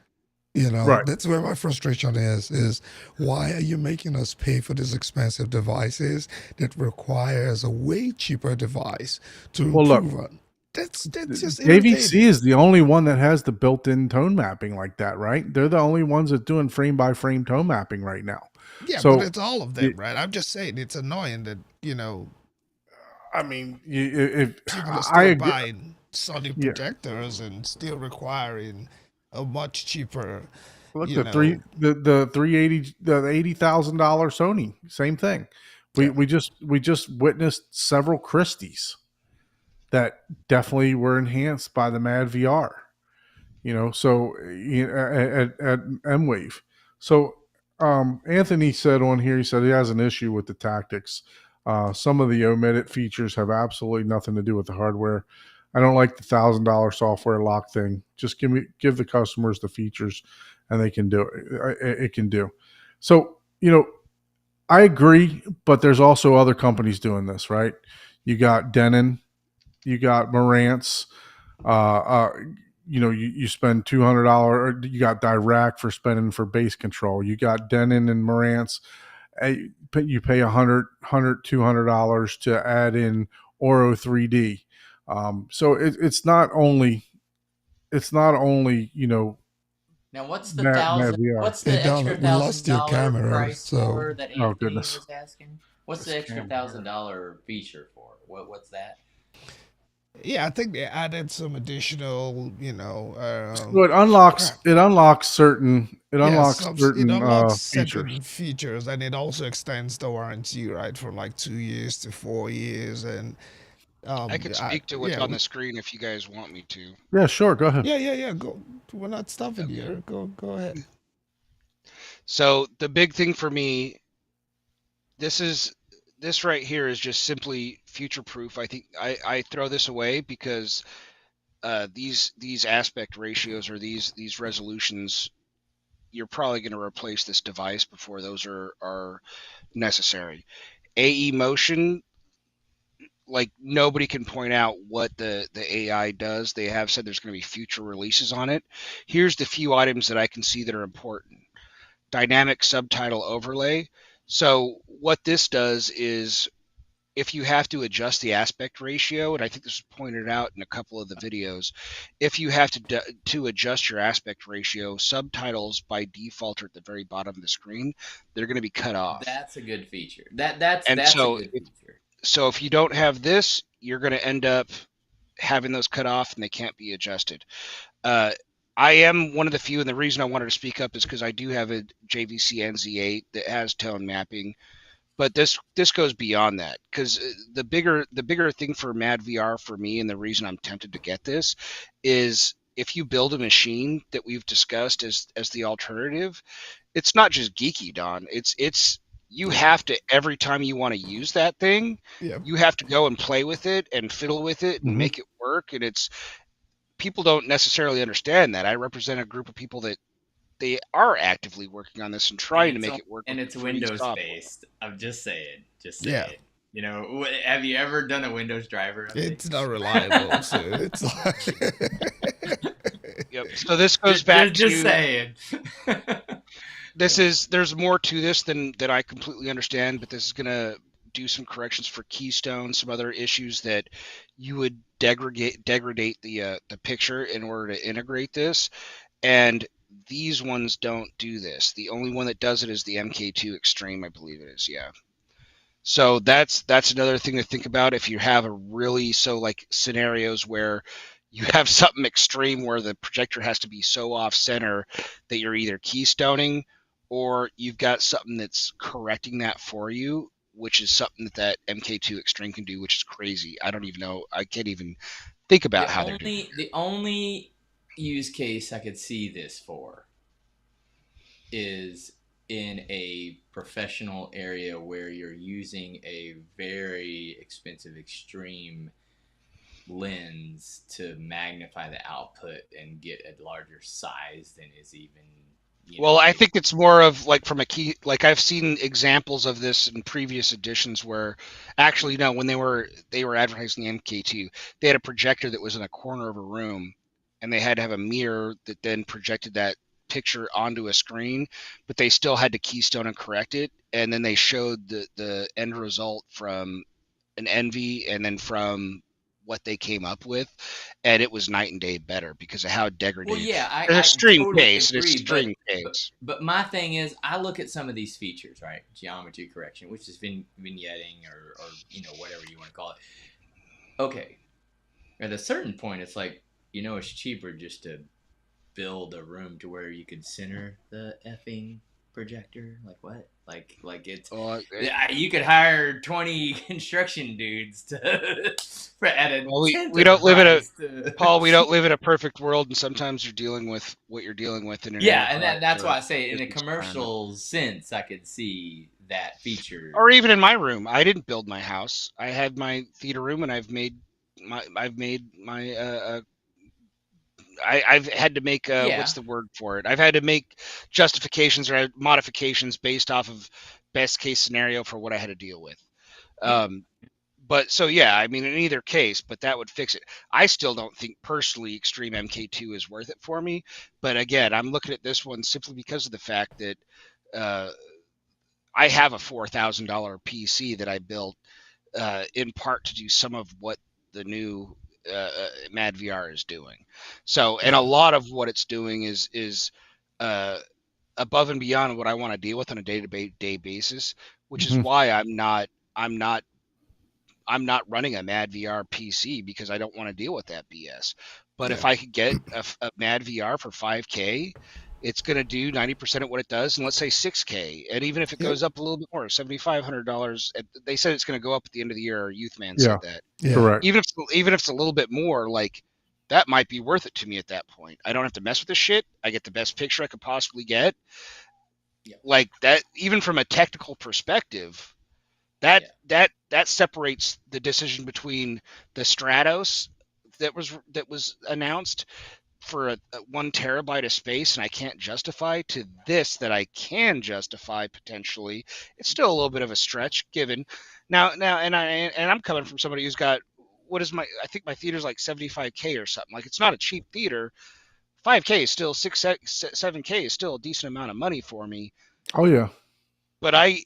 Right. That's where my frustration is why are you making us pay for these expensive devices that requires a way cheaper device to Well, look, improve on? That's just JVC irritating. is the only one that has the built-in tone mapping like that, right? They're the only ones that doing frame by frame tone mapping right now. Yeah, but So, it's all of them, right? I'm just saying it's annoying that, I mean, if people are I still agree, buying Sony yeah. projectors and still requiring a much cheaper, Look, you know, the 380 the $80,000 Sony, same thing. yeah. We just witnessed several Christies that definitely were enhanced by the Mad VR. So at M-Wave. So Anthony said on here, he said he has an issue with the tactics. Some of the omitted features have absolutely nothing to do with the hardware. I don't like the $1,000 software lock thing. Just give the customers the features, and they can do it. It can do. So I agree, but there's also other companies doing this, right? You got Denon, you got Marantz, uh, uh, you spend $200. You got Dirac for spending for base control. You got Denon and Marantz. You pay $200 to add in Oro 3D. So it's not only Now, what's the Mad thousand? VR. What's Hey, the extra Donald, we thousand lost your dollar camera, price so for that Oh Anthony goodness, was asking? What's this the extra camera here. $1,000 feature for? What's that? yeah, I think they added some additional, So crap. it unlocks certain Yeah, it unlocks features. certain features, and it also extends the warranty, right, from like 2 years to 4 years, and I could speak to what's yeah, on the screen if you guys want me to. Yeah, sure, go ahead. yeah. Go. We're not stopping Okay. you. Go ahead. So the big thing for me, this is this right here is just simply future proof. I think I throw this away because these aspect ratios or these resolutions, you're probably going to replace this device before those are necessary. AE motion, like nobody can point out what the AI does. They have said there's going to be future releases on it. Here's the few items that I can see that are important. Dynamic subtitle overlay. So what this does is if you have to adjust the aspect ratio, and I think this was pointed out in a couple of the videos, if you have to adjust your aspect ratio, subtitles by default are at the very bottom of the screen. They're going to be cut off. That's a good feature. That's And that's a good feature. so if you don't have this, you're going to end up having those cut off and they can't be adjusted. Uh, I am one of the few, and the reason I wanted to speak up is because I do have a JVC NZ8 that has tone mapping, but this goes beyond that because the bigger thing for MadVR for me, and the reason I'm tempted to get this is if you build a machine that we've discussed as the alternative, it's not just geeky, Don. It's you Yeah, have to every time you want to use that thing, yeah, you have to go and play with it and fiddle with it and Hmm. make it work, and people don't necessarily understand that. I represent a group of people that they are actively working on this and trying to make it work with and the it's free Windows software. based. I'm just saying, Yeah, You know, have you ever done a Windows driver update? it's not reliable. So it's like, Yep. So this goes back Just to saying. there's more to this than I completely understand, but this is gonna do some corrections for Keystone, some other issues that you would degrade the picture in order to integrate this, and these ones don't do this. The only one that does it is the MK2 Extreme, I believe it is. Yeah. So that's another thing to think about if you have a really like scenarios where you have something extreme where the projector has to be so off center that you're either keystoning or you've got something that's correcting that for you, which is something that MK2 Extreme can do, which is crazy. I don't even know. I can't even think about how they're doing it. The only use case I could see this for is in a professional area where you're using a very expensive extreme lens to magnify the output and get a larger size than is even Well, I think it's more of like from a key, like I've seen examples of this in previous editions where actually no, when they were advertising the MK2, they had a projector that was in a corner of a room and they had to have a mirror that then projected that picture onto a screen, but they still had to keystone and correct it, and then they showed the end result from an Envy and then from what they came up with, and it was night and day better because of how Well, degraded. yeah, An I extreme totally case, an agree, extreme case. but my thing is, I look at some of these features, right? Geometry correction, which is vignetting or whatever you want to call it. Okay, at a certain point, it's like it's cheaper just to build a room to where you could center the effing projector. Like what? Like it's you could hire 20 construction dudes to at a Well, tenth we of the don't live in a price. To... Paul. We don't live in a perfect world, and sometimes you're dealing with what you're dealing with in an Yeah, and enterprise that's or why I say in a business environment, commercial sense, I could see that feature. or even in my room. I didn't build my house. I had my theater room, and I've made my I've had to make Yeah, what's the word for it? I've had to make justifications or modifications based off of best case scenario for what I had to deal with. yeah, Um, but so yeah, I mean, in either case, but that would fix it. I still don't think personally Extreme MK2 is worth it for me. But again, I'm looking at this one simply because of the fact that uh, I have a $4,000 PC that I built in part to do some of what the new MadVR is doing. So, and a yeah, lot of what it's doing is uh, above and beyond what I want to deal with on a day-to-day basis, which is Mhm. why I'm not I'm not running a MadVR PC because I don't want to deal with that BS. But yeah, if I could get a MadVR for 5K, it's going to do 90% of what it does, and let's say 6K. And even if it yep, goes up a little bit more, $7,500, they said it's going to go up at the end of the year. Our youth man Yeah, said that. yeah, correct. Even if it's a little bit more, like that might be worth it to me at that point. I don't have to mess with this shit. I get the best picture I could possibly get. yeah, Like that, even from a technical perspective, that yeah, that separates the decision between the Stratos that was announced for a 1 terabyte of space and I can't justify to this that I can justify potentially. It's still a little bit of a stretch given now and I'm coming from somebody who's got what is my I think my theater's like 75K or something. Like it's not a cheap theater. 5K is still 7K is still a decent amount of money for me, Oh yeah. but I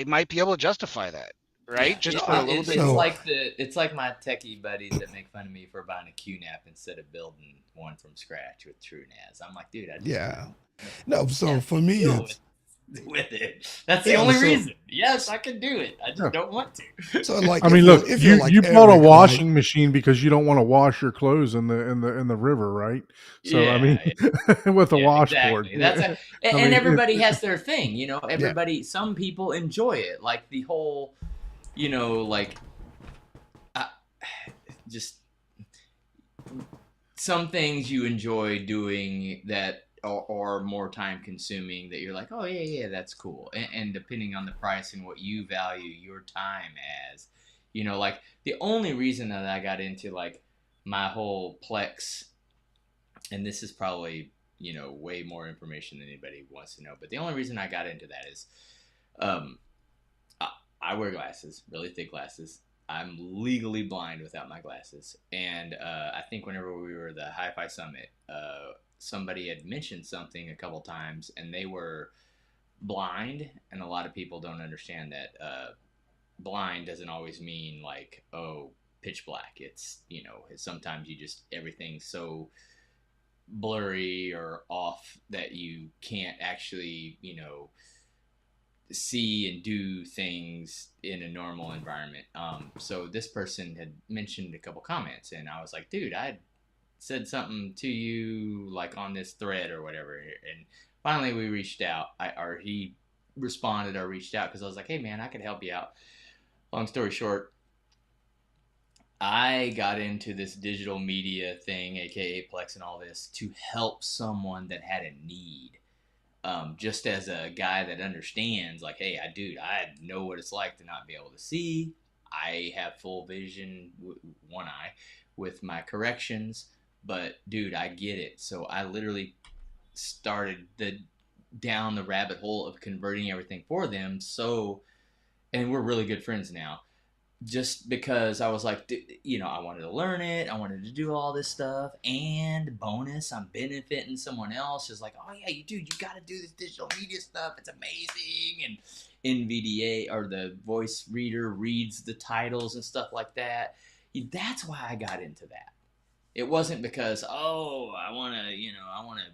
might be able to justify that, yeah. right? Just no, for a little bit It's so more. like it's like my techie buddies that make fun of me for buying a QNAP instead of building one from scratch with TrueNAS. I'm like, dude, I just yeah, don't no, so have for to me, deal it's with it. That's the yeah, only so reason. Yes, I can do it. I Yeah. just don't want to. so like I mean, look, if you're you like you bought a Eric, like washing machine because you don't want to wash your clothes in the river, right? So I mean, Yeah, yeah, with a yeah, washboard, exactly. That's a I and mean, everybody has their thing, yeah, Everybody, some people enjoy it, like the whole, like uh, just some things you enjoy doing that are more time consuming that you're like, oh yeah, yeah, that's cool. And depending on the price and what you value your time as, like the only reason that I got into like my whole Plex and this is probably, you know, way more information than anybody wants to know. But the only reason I got into that is, um, I wear glasses, really thick glasses. I'm legally blind without my glasses. And I think whenever we were at the Hi-Fi Summit, somebody had mentioned something a couple times, and they were blind. And a lot of people don't understand that blind doesn't always mean like, oh, pitch black. It's, you know, sometimes you just, everything's so blurry or off that you can't actually, you know, see and do things in a normal environment. So this person had mentioned a couple comments, and I was like, dude, I said something to you like on this thread or whatever. And finally we reached out, or he responded or reached out, because I was like, hey man, I could help you out. Long story short, I got into this digital media thing, aka Plex and all this, to help someone that had a need. Just as a guy that understands, like, hey, I know what it's like to not be able to see. I have full vision, one eye, with my corrections, but dude, I get it. So I literally started down the rabbit hole of converting everything for them. So, and we're really good friends now, just because I was like, you know, I wanted to learn it. I wanted to do all this stuff. And bonus, I'm benefiting someone else. Is like, oh yeah, you got to do this digital media stuff. It's amazing. And NVDA, or the voice reader, reads the titles and stuff like that. That's why I got into that. It wasn't because, oh, I want to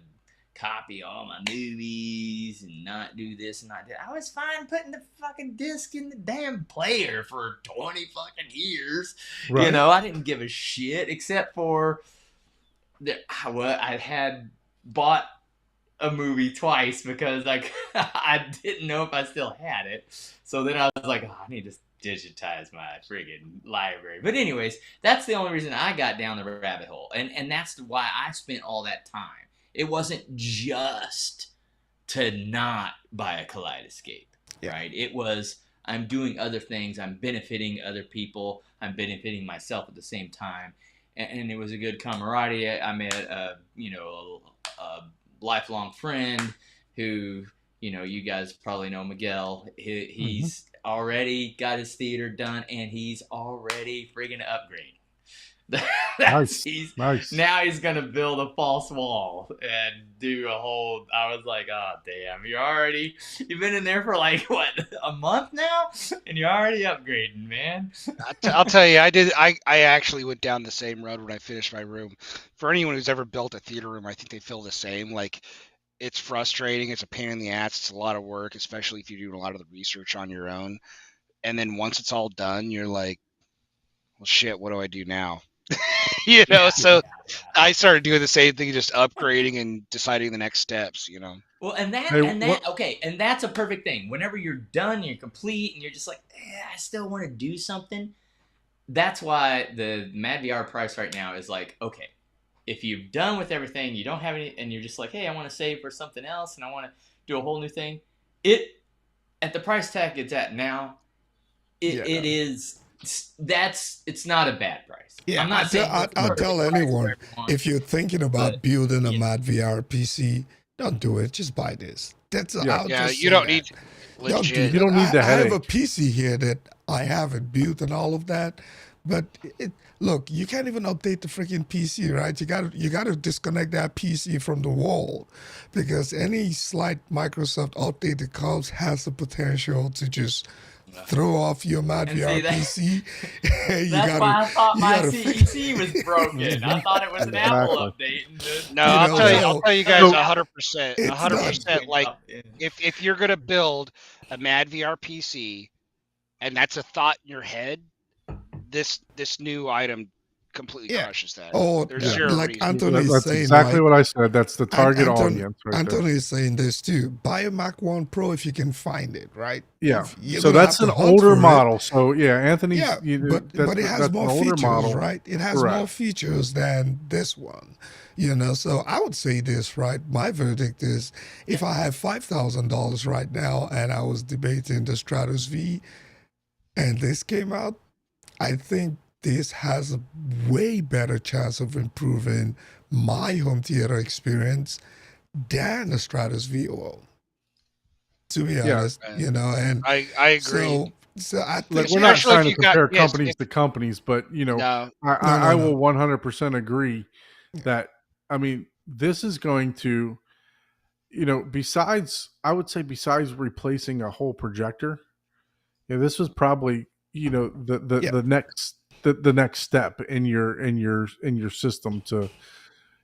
copy all my movies and not do this and not that. I was fine putting the fucking disc in the damn player for 20 fucking years. Right. You know, I didn't give a shit, except for I had bought a movie twice because I didn't know if I still had it. So then I was like, oh, I need to digitize my friggin' library. But anyways, that's the only reason I got down the rabbit hole. And that's why I spent all that time. It wasn't just to not buy a Kaleidoscape, right? It was, I'm doing other things. I'm benefiting other people. I'm benefiting myself at the same time. And it was a good camaraderie. I met a lifelong friend who, you know, you guys probably know Miguel. He's already got his theater done, and he's already friggin' upgrading. Nice. Now he's gonna build a false wall and do a whole. I was like, oh damn, you've been in there for like what, a month now, and you're already upgrading, man. I'll tell you, I actually went down the same road when I finished my room. For anyone who's ever built a theater room, I think they feel the same. Like, it's frustrating, it's a pain in the ass, it's a lot of work, especially if you're doing a lot of the research on your own. And then once it's all done, you're like, well shit, what do I do now? You know, so I started doing the same thing, just upgrading and deciding the next steps, you know. Well, and that's a perfect thing. Whenever you're done, you're complete, and you're just like, I still want to do something. That's why the MadVR price right now is like, okay, if you've done with everything, you don't have any, and you're just like, hey, I want to save for something else, and I want to do a whole new thing. At the price tag it's at now, it is. It's not a bad price. Yeah, I'm not I'll tell anyone, if you're thinking about building a MadVR PC, don't do it. Just buy this. That's you don't need. Legit. You don't need the headache. I have a PC here that I haven't built and all of that, but look, you can't even update the freaking PC, right? You got to disconnect that PC from the wall, because any slight Microsoft update that comes has the potential to just throw off your MadVR PC. That's why I thought my CEC was broken. I thought it was an Apple update. No, I'll tell you guys 100%. 100%. Like, if you're gonna build a MadVR PC, and that's a thought in your head, this new item completely crushes that. Oh, like Anthony is saying, exactly what I said. That's the target audience. Anthony is saying this too. Buy a Mac 1 Pro if you can find it, right? Yeah. So that's an older model. So yeah, Anthony. Yeah, but it has more features, right? It has more features than this one. You know, so I would say this, right? My verdict is, if I have $5,000 right now and I was debating the Stratus V and this came out, I think this has a way better chance of improving my home theater experience than the Stratus VO. To be Yeah, honest, you know, and I agree. so I like think we're not Especially trying if to you got compare yes, companies if to companies, but you know, no, no, I no, will no. 100% agree that I mean this is going to, you know, besides I would say besides replacing a whole projector, yeah, this was probably, you know, Yeah, the next step in your system to,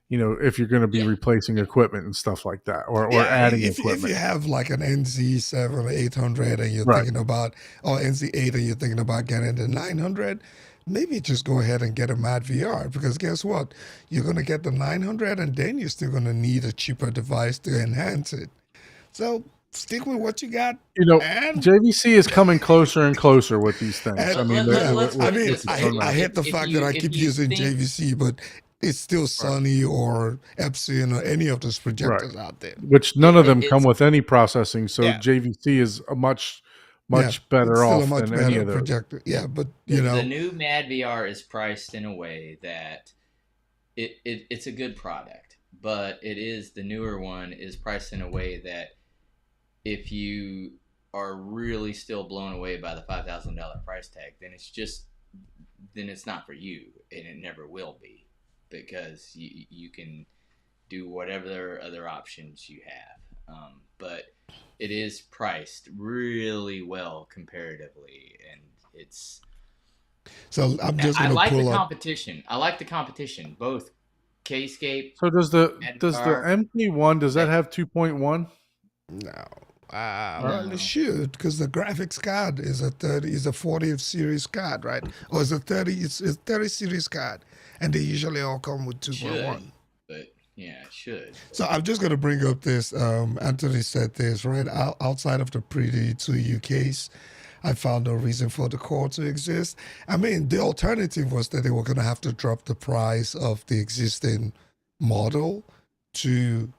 you know, if you're going to be Yeah, replacing yeah, equipment and stuff like that, or yeah. adding If you equipment. have like an NZ7 or 800 and you're Right. thinking about, or NZ8 and you're thinking about getting the 900, maybe just go ahead and get a MadVR because guess what? You're gonna get the 900 and then you're still gonna need a cheaper device to enhance it. So stick with what you got, You know, and JVC is coming closer and closer with these things. and I mean, yeah, let's I put it mean, with this the way: I tournament. hate the fact that I if keep you using think JVC, but it's still Right. Sony or Epson or any of those Right. projectors out there. Which none it, of it, them come it's with any processing, so Yeah, JVC is a yeah, much it's better still a off much than any better of those. projector. Yeah, but you the know, new MadVR is priced in a way that it's a good product, but it is the newer one is priced in a way that if you are really still blown away by the $5,000 price tag, then it's not for you, and it never will be, because you can do whatever other options you have. But it is priced really well comparatively, and it's. so I'm just I gonna like the pull up. competition. I like the competition, both Kscape, So does the MadVR. MP1 does that That have 2.1? No, well, it no, should because the graphics card is a 30, is a 40th series card, right? Or is a 30? It's 30 series card, and they usually all come with should, 2.1. but yeah, it should. So I'm just going to bring up this. Anthony said this right outside of the pretty 2U case. I found no reason for the core to exist. I mean, the alternative was that they were going to have to drop the price of the existing model to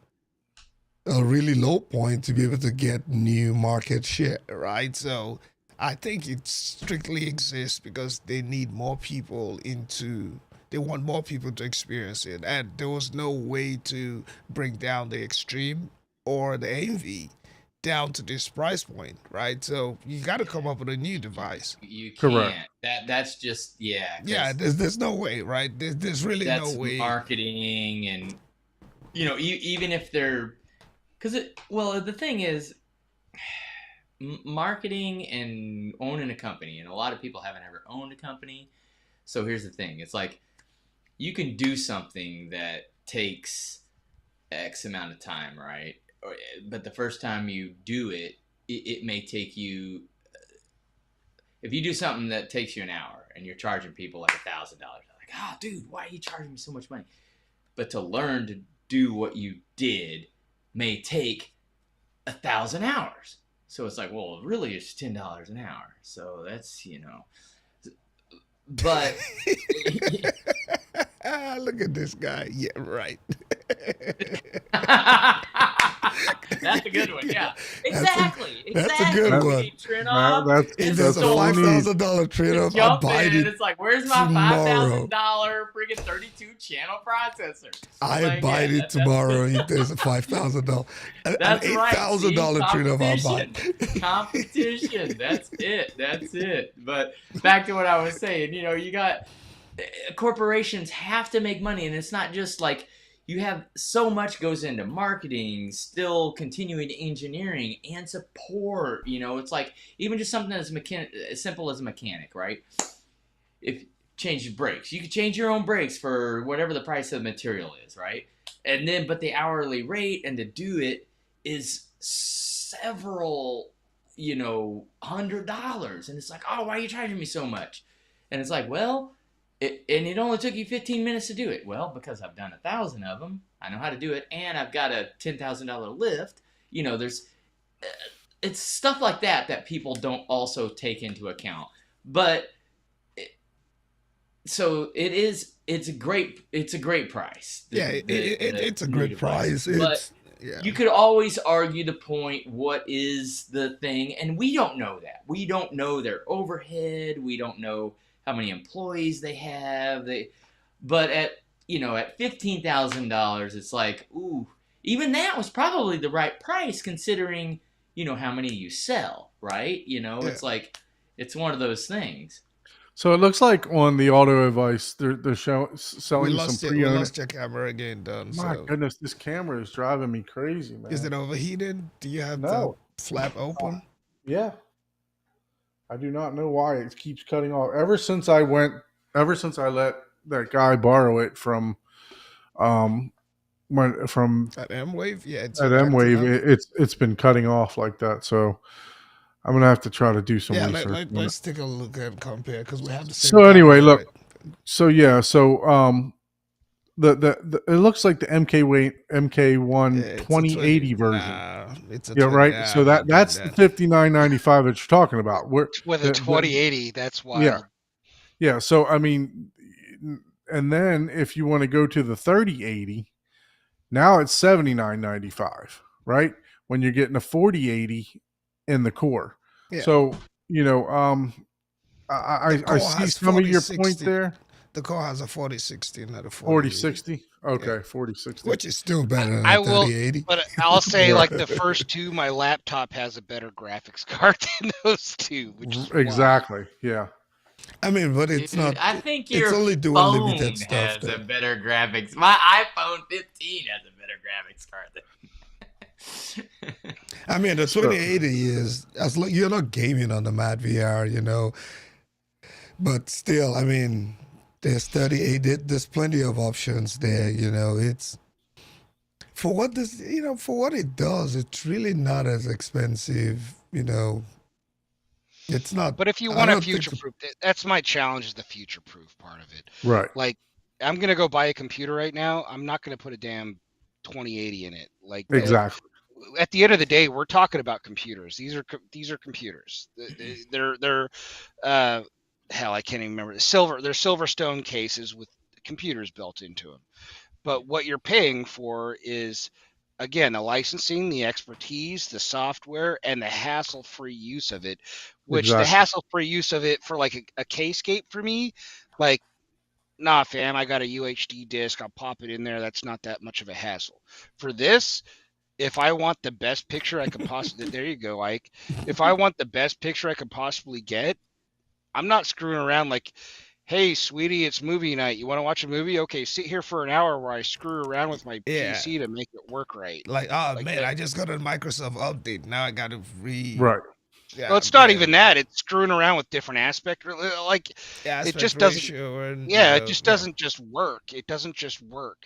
a really low point to be able to get new market share, right? So I think it strictly exists because they need more people into, they want more people to experience it. And there was no way to bring down the extreme or the envy down to this price point, right? So you got to come up with a new device. You Correct. can't. That's just yeah, Yeah, because there's no way, right? There's really no that's way. marketing, and even if they're because the thing is marketing and owning a company, and a lot of people haven't ever owned a company. So here's the thing: it's like you can do something that takes X amount of time, right? But the first time you do it, it may take you. If you do something that takes you an hour and you're charging people like $1,000, like, oh, dude, why are you charging me so much money? But to learn to do what you did may take 1,000 hours. So it's like, well, really, it's $10 an hour. So that's but Look at this guy. Yeah, right. that's a good one. Yeah, That's a exactly, that's a good That, exactly. one. Hey, Trinov, If it's there's that's a what we so need. $5,000 trade to off, I'll jump buy in. it It's like, where's my tomorrow. $5,000 freaking 32 channel processor? I Like, buy yeah, it tomorrow if there's a $5,000, an that's right. See, $8,000 trade off, I'll buy competition, it. competition. That's it. That's it. But back to what I was saying. You got corporations have to make money, and it's not just like you have so much goes into marketing, still continuing engineering and support. It's like even just something as simple as a mechanic, right? If change brakes, you could change your own brakes for whatever the price of the material is, right? And then, but the hourly rate and to do it is several, $100, and it's like, oh, why are you charging me so much? And it's like, well, it only took you 15 minutes to do it. Well, because I've done 1,000 of them, I know how to do it, and I've got a $10,000 lift. There's it's stuff like that people don't also take into account. But so it's a great price. Yeah, it's a great price. But Yeah. you could always argue the point, what is the thing? And we don't know that. We don't know their overhead. We don't know how many employees they have. But at $15,000, it's like, ooh, even that was probably the right price considering, how many you sell, right? Yeah. It's like, it's one of those things. So it looks like on the auto advice, they're We selling some lost it. We pre-owned. lost your camera again, Don. My So goodness, this camera is driving me crazy, is man. it overheated? Do you have the No, flap open? yeah, I do not know why it keeps cutting off. Ever since I let that guy borrow it from um from At M Wave? Yeah, it's at acting M-Wave, up. it's been cutting off like that. So I'm gonna have to try to do some Yeah, research on it. let's take a look and compare because we have the same So anyway, camera, look. right? So yeah, so the it looks like the MK1 Yeah, it's a 20. 2080 version. Nah, it's a Yeah, 20. right. Nah, So I'm not doing that's the that. 59.95 that you're talking about. Where With a the 2080, that's yeah, wild. yeah. So I mean, and then if you want to go to the 3080, now it's 79.95, right? When you're getting a 4080 in the core. Yeah, So the I core see has some of your point 4060. there. The core has a 4060, not a 4080. 4060. Yeah, Okay, 4060. which is still better than I a will, 3080. but I'll say Right. like the first two, my laptop has a better graphics card than those two, which is wild. Exactly. Yeah. I mean, but it's Dude, not. I think It's your only doing limited phone stuff has a though. better graphics. My iPhone 15 has a better graphics card than. I mean, the So 2080 is as long you're not gaming on the MadVR, but still, I mean, there's 38. There's plenty of options there. It's for what this, for what it does. It's really not as expensive. It's not. But if you I want to don't think. future proof, that's my challenge is the future proof part of it. right. Like, I'm gonna go buy a computer right now. I'm not gonna put a damn 2080 in it. Like the Exactly. at the end of the day, we're talking about computers. These are computers. They're uh hell, I can't even remember. They're Silverstone cases with computers built into them. But what you're paying for is, again, the licensing, the expertise, the software, and the hassle-free use of it. Which the Exactly. hassle-free use of it for like a K-scape for me, like, nah, fam, I got a UHD disc. I'll pop it in there. That's not that much of a hassle. For this, if I want the best picture I can possibly, there you go, Ike. If I want the best picture I could possibly get, I'm not screwing around like, hey, sweetie, it's movie night. You want to watch a movie? Okay, sit here for an hour while I screw around with my Yeah, PC to make it work right. like, oh Like man, that. I just got a Microsoft update. Now I got to Right. Well, Yeah, it's not even man. that. It's screwing around with different aspect. Like, Yeah, it aspect just doesn't. ratio and Yeah, it just yeah. doesn't just work. It doesn't just work.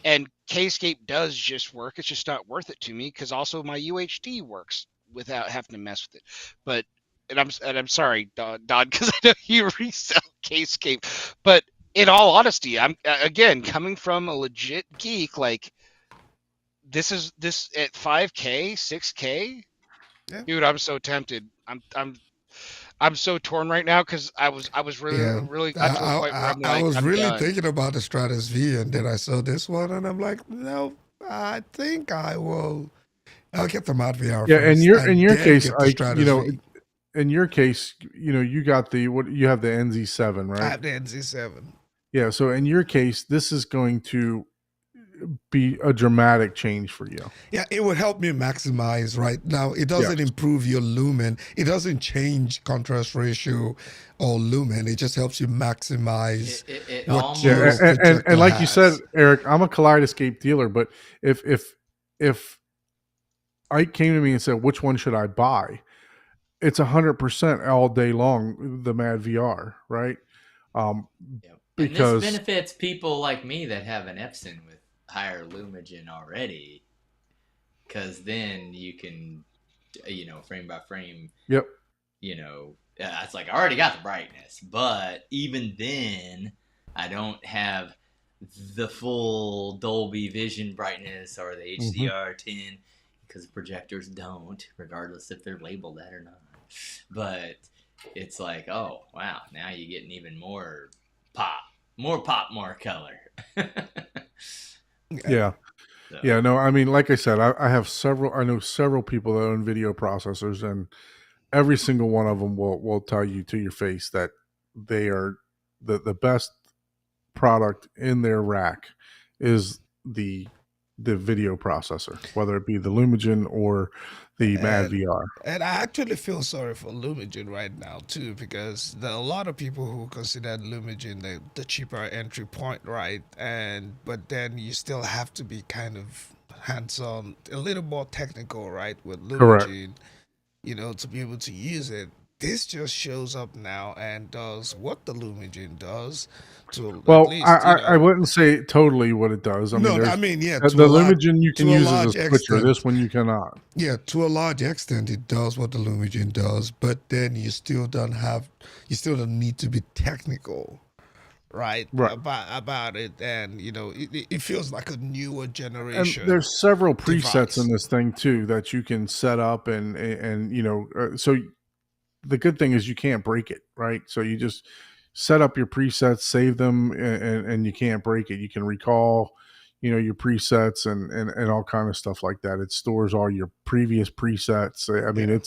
And Kscape does just work. It's just not worth it to me because also my UHD works without having to mess with it. But and I'm sorry, Don, because I know you resell Kscape. But in all honesty, I'm again coming from a legit geek. Like this at 5K, 6K, Yeah. dude. I'm so tempted. I'm so torn right now because I was Yeah, really got to a I, point where I I'm I like was I'm really done. thinking about the Stratus V, and then I saw this one, and I'm like, no, I think I will. I'll get the Mod VR Yeah, first, in and your then case, get the I Stratus V. in your case, you got you have the NZ7, I right? have the NZ7. Yeah, so in your case, this is going to be a dramatic change for you. Yeah, it would help me maximize right now. It Yes. doesn't improve your lumen. It doesn't change contrast ratio or lumen. It just helps you maximize It what Yeah, your almost. projector and like you said, has. Eric, I'm a Kaleidoscape dealer, but if Ike came to me and said, "Which one should I buy?" It's 100% all day long. The Mad VR, right? Um, Yep. And this because benefits people like me that have an Epson with higher lumen already, because then you can, frame by frame, yep, it's like I already got the brightness, but even then, I don't have the full Dolby Vision brightness or the mm-hmm. HDR10 because projectors don't, regardless if they're labeled that or not. But it's like, oh wow, now you're getting even more pop, more color. Yeah. So, Yeah, no, I mean, like I said, I know several people that own video processors, and every single one of them will tell you to your face that they are the best product in their rack is the video processor, whether it be the Lumigen or the MadVR. And I actually feel sorry for Lumigen right now too, because there are a lot of people who consider Lumigen the cheaper entry point, right? But then you still have to be kind of hands-on, a little more technical, right, with Correct. Lumigen, to be able to use it. This just shows up now and does what the Lumigen does, to at Well, least, I wouldn't say totally what it does. I mean, no, I there's mean, yeah, the Lumigen you can to a use as a large switcher. This extent. one you cannot. Yeah, to a large extent, it does what the Lumigen does, but then you still don't need to be technical, right, Right. about it, and it feels like a newer And generation there's several presets device. in this thing too that you can set up, and so the good thing is you can't break it, right? So you just set up your presets, save them, and you can't break it. You can recall, your presets and all kind of stuff like that. It stores all your previous presets. I mean, Yeah,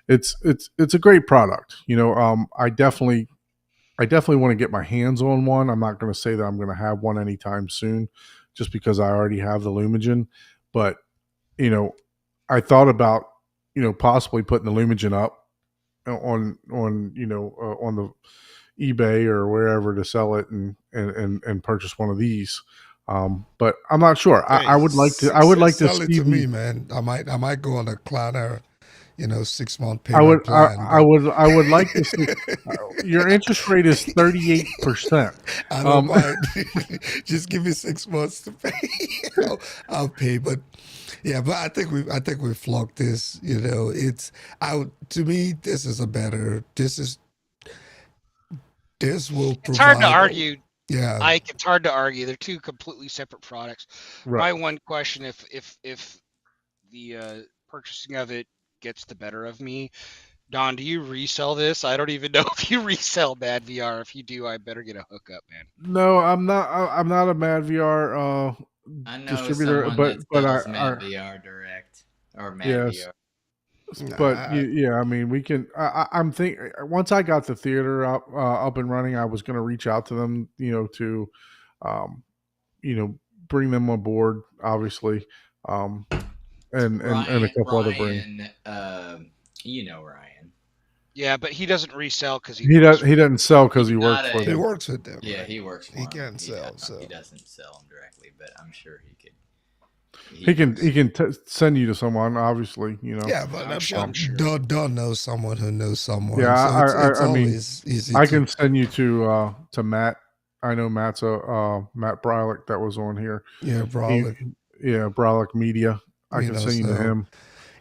it's a great product. I definitely want to get my hands on one. I'm not going to say that I'm going to have one anytime soon, just because I already have the Lumigen. But you know, I thought about possibly putting the Lumigen up on the eBay or wherever to sell it and purchase one of these. But I'm not sure. hey, I would like to. I would like to sell it see to the. me, man. I might go on a Klarna, 6-month I would. payment plan, I but would. I would like to see. Your interest rate is 38%. I don't mind. Just give me 6 months to pay. I'll pay. But yeah, but I think we flogged this. It's out to me. This will It's hard to provide. argue, Yeah, Ike. It's hard to argue. They're two completely separate products. Right. My one question, if the purchasing of it gets the better of me, Don, do you resell this? I don't even know if you resell Bad VR. If you do, I better get a hookup, man. No, I'm not. I'm not a MadVR I know distributor, someone that but sells I MadVR Direct or yes. MadVR. But nah, yeah, I mean, we can. I'm think once I got the theater up and running, I was going to reach out to them, to, um, bring them on board, obviously, um, and a couple other bring. Ryan, Ryan. Yeah, but he doesn't resell because he He works does. for He them. doesn't sell because He's he not works for he a. them. works with them, Yeah, right? he works for He him. can sell, so He doesn't sell them directly, but I'm sure he could. He can. Works. He can send you to someone, obviously. yeah. But I'm sure. I'm sure. Don knows someone who knows Yeah, someone, so it's I mean, always easy I to. can send you to Matt. I know Matt's Matt Brylick that was on here. Yeah, He, probably. yeah, Brylick Media. I can send you to So him.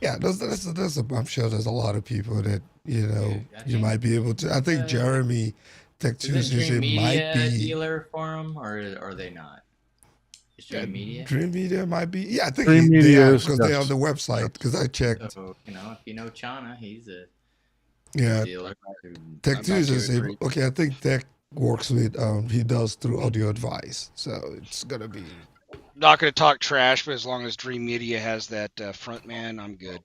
yeah, I'm sure there's a lot of people that Dude, I you think might be able to. I think Jeremy Tech isn't Dream Tuesday might Media a be. dealer for him, or are they not? Is Yeah, Dream Media? Dream Media might be. Yeah, I think Dream they Media are is because they're on yes. the website. Because I checked. So if you know Chana, he's a Yeah, dealer. Tech I'm not too Tuesday. agree. Okay, I think Tech works with. He does through Audio Advice, so it's gonna be. Not going to talk trash, but as long as Dream Media has that front man, I'm good.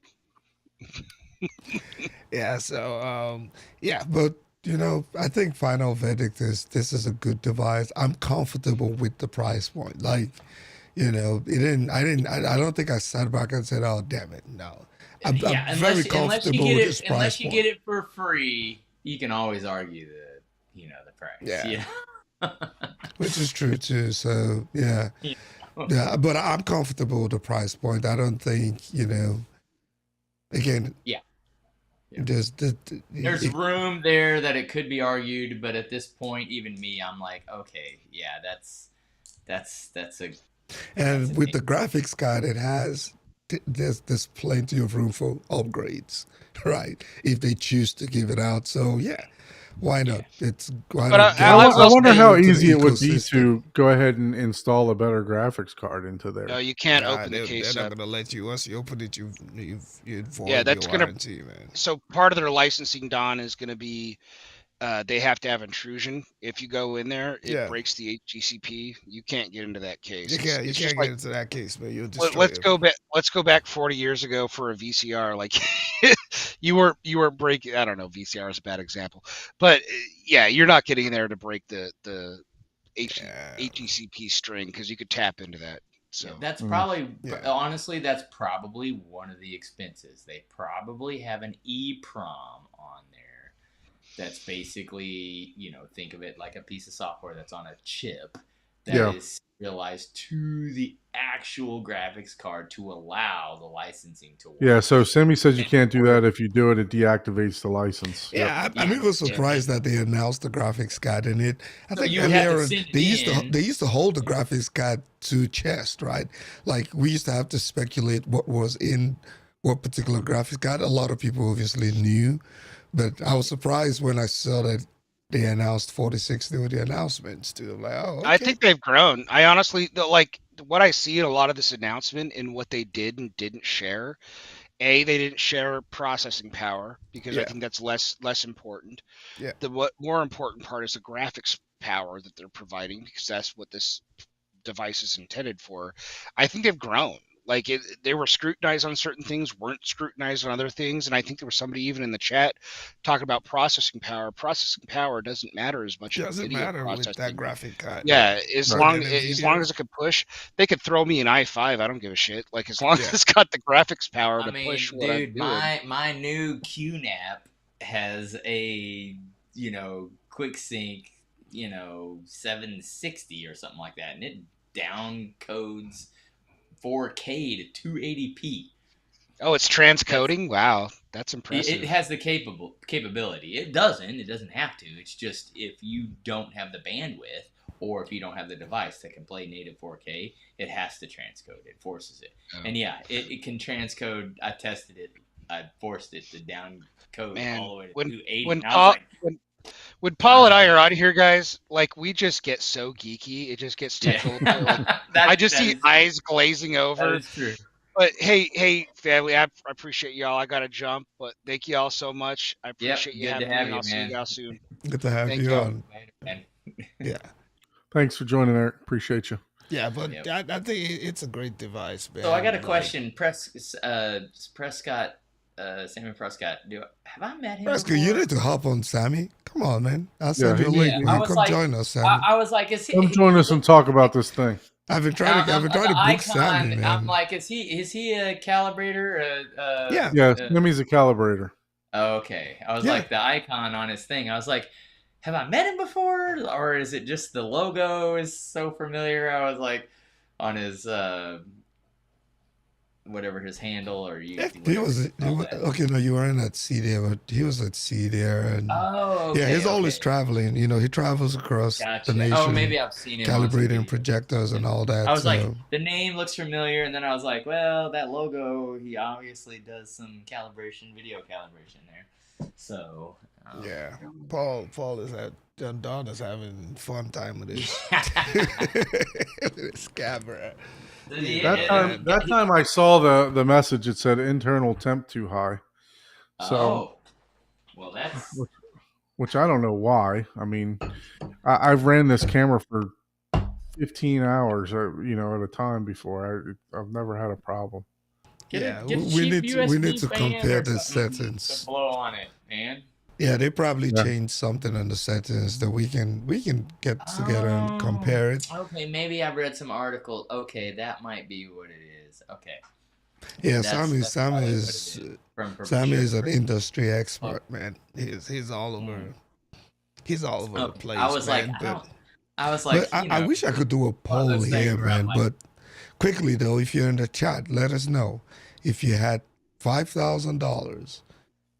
Yeah. So yeah, but I think final verdict is this is a good device. I'm comfortable with the price point. Like, it didn't. I don't think I sat back and said, "Oh, damn it, no." I'm Yeah, very unless you comfortable get with it, this price unless you point. get it for free, you can always argue the price. Yeah. Yeah. Which is true too. So yeah, yeah. But I'm comfortable with the price point. I don't think Again, Yeah. there's There's room there that it could be argued, but at this point, even me, I'm like, okay, yeah, that's a and with big- the graphics card it has, there's plenty of room for upgrades, right? If they choose to give it out. So yeah, why not? Why But not get I I will wonder say, how into the easy it would be ecosystem? to go ahead and install a better graphics card into no, there. you can't Nah, open the they're case not up. gonna let you. Once you open it, you void Yeah, your that's going to. warranty, man. So part of their licensing, Don, is going to be they have to have intrusion. If you go in there, it Yeah, breaks the HGCP. You can't get into that case. you can't It's just get like into that case, man. You'll destroy let's it. go back. Let's go back 40 years ago for a VCR. Like you were breaking. I don't know. VCR is a bad example, but yeah, you're not getting in there to break the HTCP string because you could tap into that. So That's probably, Yeah. honestly, that's probably one of the expenses. They probably have an EEPROM on there that's basically, think of it like a piece of software that's on a chip that is serialized to the actual graphics card to allow the licensing to work. Yeah, so Sammy says you can't do that. If you do it, it deactivates the license. Yeah, I'm even surprised that they announced the graphics card in it. I think you would have to earlier send it they in. used to hold the graphics card to chest, right? Like we used to have to speculate what was in what particular graphics card. A lot of people obviously knew, but I was surprised when I saw that they announced 4060 with the announcements too. I'm like, oh, okay. I think they've grown. I honestly like what I see in a lot of this announcement and what they did and didn't share. They didn't share processing power because I Yeah. think that's less important. Yeah. What more important part is the graphics power that they're providing because that's what this device is intended for. I think they've grown. Like they were scrutinized on certain things, weren't scrutinized on other things, and I think there was somebody even in the chat talking about processing power. Processing power doesn't matter as much as Doesn't video matter with that processing. graphic card. Yeah, as Right. long And as NVIDIA. long as it could push, they could throw me an i5. I don't give a shit. Like as long as it's got the graphics power to push what I'm Dude, doing. my new QNAP has a quick sync 760 or something like that, and it down codes 4K to 280p. Oh, it's transcoding. Wow, that's impressive. It has the capability. It doesn't have to. It's just if you don't have the bandwidth or if you don't have the device that can play native 4K, it has to transcode. It forces it. Oh. And yeah, it can transcode. I tested it. I forced it to down code all the way to 280. When Paul and I are out of here, guys, like we just get so geeky. It just gets technical. Like, I just see eyes glazing over. That is true. But hey, family, I appreciate y'all. I gotta jump, but thank you all so much. I appreciate you having me. I'll see you guys soon. Good to have you on. Yeah. Thanks for joining, Eric. Appreciate you. Yeah, but I think it's a great device, man. So I got a question. Prescott, Sammy Prescott. Have I met him Prescott, before? you need to hop on, Sammy. Come on, man. I'll send you a link. Come join us, Sammy. I was like, come join us and talk about this thing. I've been trying to book Sammy, man. I'm like, is he a calibrator? Yeah, Sammy's a calibrator. Okay. I was like, the icon on his thing. I was like, have I met him before? Or is it just the logo is so familiar? I was like, on his whatever his handle or you. He was okay. No, you weren't at sea there, but he was at sea there, and he's always traveling. He travels across the nation. Oh, maybe I've seen him calibrating projectors and all that. I was like, the name looks familiar, and then I was like, well, that logo. He obviously does some video calibration there. So yeah, Paul is Don is having fun time with his camera. That time I saw the message, it said internal temp too high. So, well, that's which I don't know why. I mean, I've ran this camera for 15 hours, at a time before. I've never had a problem. We need to compare the settings. To blow on it, man. Yeah, they probably changed something in the settings that we can get together and compare it. Okay, maybe I've read some article. Okay, that might be what it is. Okay. Yeah, Sammy is an industry expert, man. He's all over. He's all over the place. I was man, like, I wish I could do a poll here, man. But quickly though, if you're in the chat, let us know if you had $5,000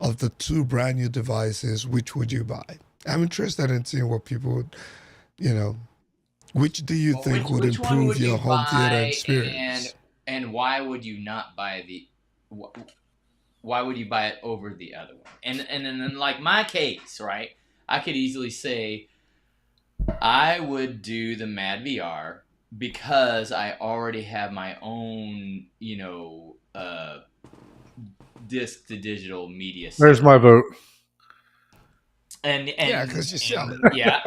of the two brand new devices, which would you buy? I'm interested in seeing what people would, which do you think would improve your home theater experience? And why would you not buy why would you buy it over the other one? And in like my case, right? I could easily say I would do the MadVR because I already have my own, disc to digital media. There's my vote. And yeah, because you sell it. Yeah,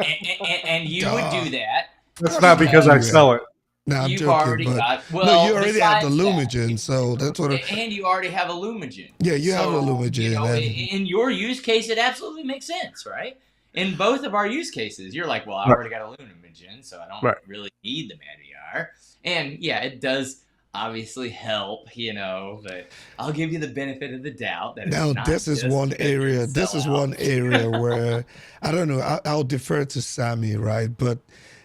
and you would do that. That's not because I sell it. No, I'm You've joking, already but got. Well, no, you already have the Lumigen, so that's what. And you already have a Lumigen. Yeah, you have a Lumigen. In your use case, it absolutely makes sense, right? in both of our use cases, you're like, well, I Right. already got a Lunamigen, so I don't Right. really need the MadVR. And yeah, it does obviously help, but I'll give you the benefit of the doubt that it's Now, not this is just one vendor area. This is sellout. one area where I don't know. I'll defer to Sammy, right? But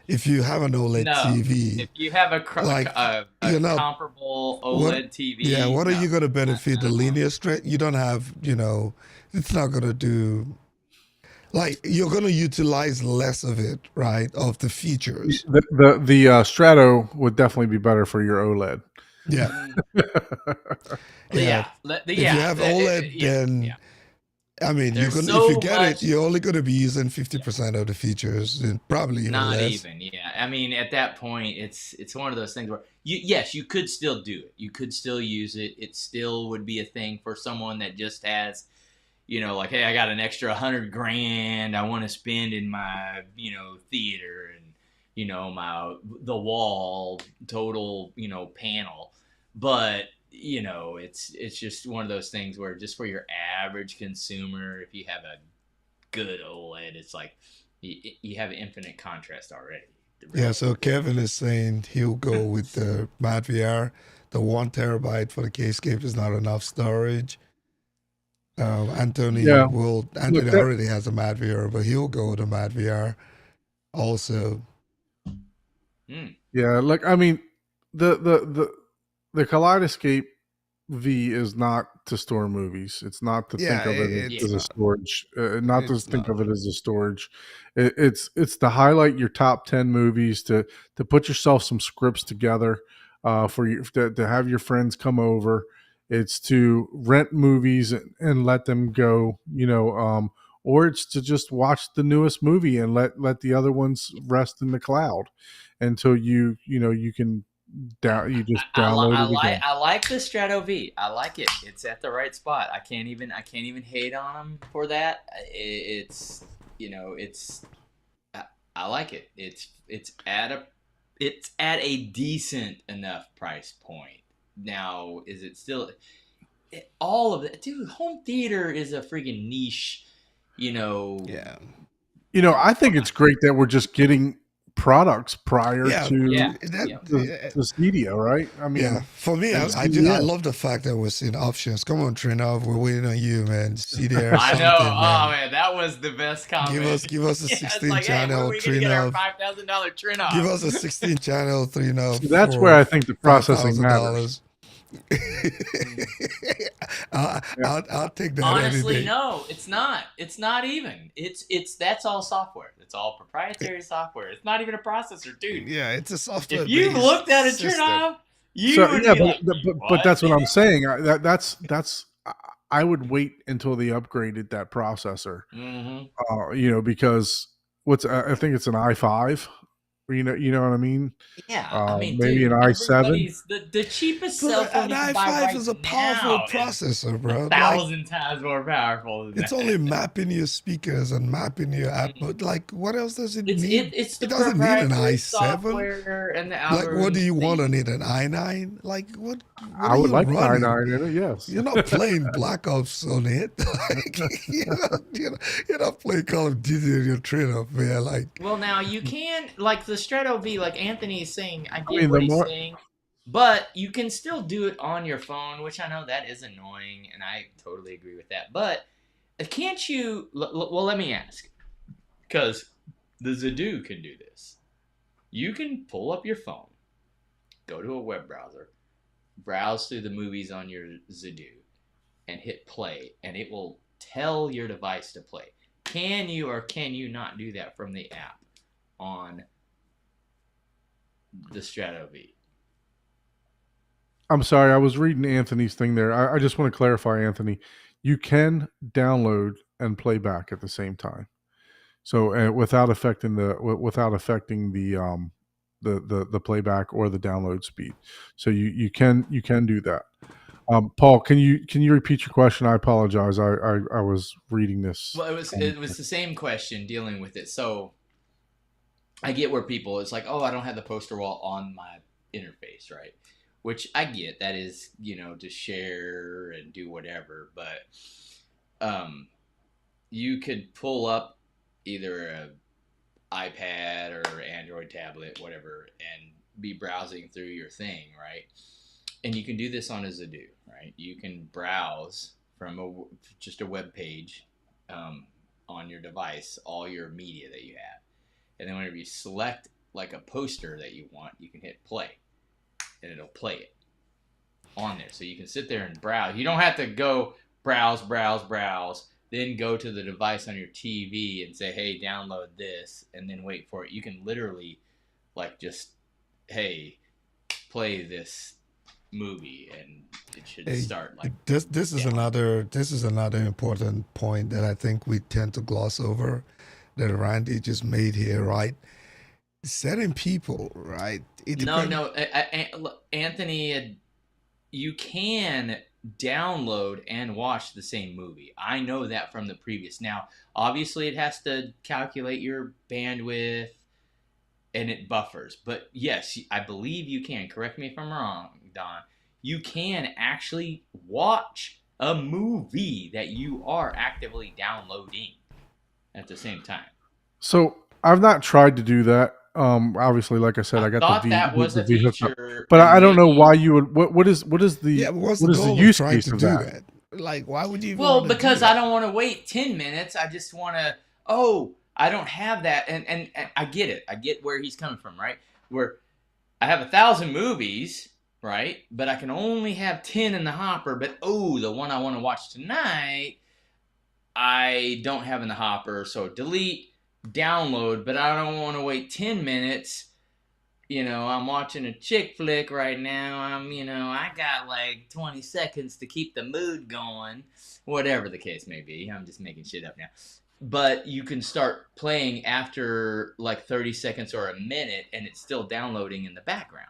if you have an OLED No, TV, if you have like a you're not comparable what. OLED Yeah, TV, what are no. you going to benefit? The Uh-uh. linear straight? You don't have. It's not going to do. Like you're going to utilize less of it, right? Of the features. The Strato would definitely be better for your OLED. Yeah, Mm, yeah. yeah, If you have OLED, yeah, then yeah. I mean, There's if you so get it, much. you're only going to be using Yeah. 50% of the features, and probably even Not less. even, yeah. I mean, at that point, it's one of those things where yes, you could still do it. You could still use it. It still would be a thing for someone that just has, like, hey, I got an extra $100,000 I want to spend in my, theater and, the wall total, panel. But it's just one of those things where just for your average consumer, if you have a good OLED, it's like you have infinite contrast already. Yeah, so Kevin is saying he'll go with the MadVR. The 1 terabyte for the Kscape is not enough storage. Yeah. Look, Anthony already has a MadVR, but he'll go with a MadVR also. yeah. Look, I mean, the Kaleidoscape V is not to store movies. It's not to think Yeah, of it it's as a not. storage. Not to It's think not. of it as a storage. It's to highlight your top 10 movies, to put yourself some scripts together, for you to have your friends come over. It's to rent movies and let them go. Or it's to just watch the newest movie and let the other ones rest in the cloud until you can you just download it again. I like the Strato V. I like it. It's at the right spot. I can't even hate on them for that. It's it's I like it. It's at a decent enough price point. Now, is it still all of it? Dude, home theater is a freaking niche. Yeah. I think it's great that we're just getting products prior Yeah. to Yeah, That, yeah. the Stadia, right? I mean, yeah. For me, and I CDS. love the fact that we're seeing options. Come on, Trinov, we're waiting on you, man. See there I something, know. Oh man. man, that was the best comment. Give us a Yeah, it's 16 like, hey, where are channel we gonna get our Trinov. $5,000 trim Give off? us a 16 channel Trinov See, that's where for I think the processing matters. $5,000. I'll take that any Honestly, day. no, it's not. It's not even. It's that's all software. It's all proprietary software. It's not even a processor, dude. Yeah, it's a software If you based looked at a turn system. off, you So would yeah, be like, but what? that's what I'm saying. That's I would wait until they upgraded that processor. Because I think it's an i5. You know what I mean. Yeah, I mean, Maybe an dude, i7. everybody's the cheapest cell But phone an you can buy i5 right is a powerful now is processor, a bro. Like, 1,000 times more powerful than it's that. only mapping your speakers and mapping your app. But like, what else does it need? It's the It doesn't need an proprietary i7. software and the Like, what do algorithms you they want on use. it? An i9? Like, what I are would you like an running? i9 in it. Yes. You're not playing Black Ops on it. Like, you're not playing Call of Duty on your trainer, man. Like, Well, now you can like the Strato V, like Anthony is saying. I I get mean, what the he's more saying, but you can still do it on your phone, which I know that is annoying, and I totally agree with that. But can't you? Well, let me ask, because the Zadoo can do this. You can pull up your phone, go to a web browser, browse through the movies on your Zadoo, and hit play, and it will tell your device to play. Can you or can you not do that from the app on the Strato V? I'm sorry, I was reading Anthony's thing there. I just want to clarify, Anthony. You can download and play back at the same time. So without affecting the playback or the download speed. So you can do that. Paul, can you repeat your question? I apologize. I was reading this. Well, it was the same question dealing with it. So I get where people it's like, oh, I don't have the poster wall on my interface, right? Which I get. That is, to share and do whatever. But you could pull up either a iPad or Android tablet, whatever, and be browsing through your thing, right? And you can do this on a Zadoo, right? You can browse from just a web page on your device, all your media that you have. And then whenever you select like a poster that you want, you can hit play, and it'll play it on there. So you can sit there and browse. You don't have to go browse, then go to the device on your TV and say, hey, download this, and then wait for it. You can literally like just, hey, play this movie, and it should start like this is another important point that I think we tend to gloss over that Randy just made here, right? Certain people, right? Anthony, you can download and watch the same movie. I know that from the previous. Now, obviously, it has to calculate your bandwidth and it buffers. But yes, I believe you can. Correct me if I'm wrong, Don. You can actually watch a movie that you are actively downloading at the same time. So I've not tried to do that. Obviously, like I said, I got thought the that was the a V hooked up. feature, But I don't know maybe- why you would. What is the what's what the is goal the of use trying case to of do that? that? Like, why would you even Well, wanna do because that? I don't want to wait 10 minutes. I just want to, I don't have that. And I get it. I get where he's coming from, right? Where I have 1,000 movies, right? But I can only have 10 in the hopper. But, the one I want to watch tonight, I don't have in the hopper. So delete, download, but I don't want to wait 10 minutes. I'm watching a chick flick right now. I got like 20 seconds to keep the mood going. Whatever the case may be. I'm just making shit up now. But you can start playing after like 30 seconds or a minute, and it's still downloading in the background.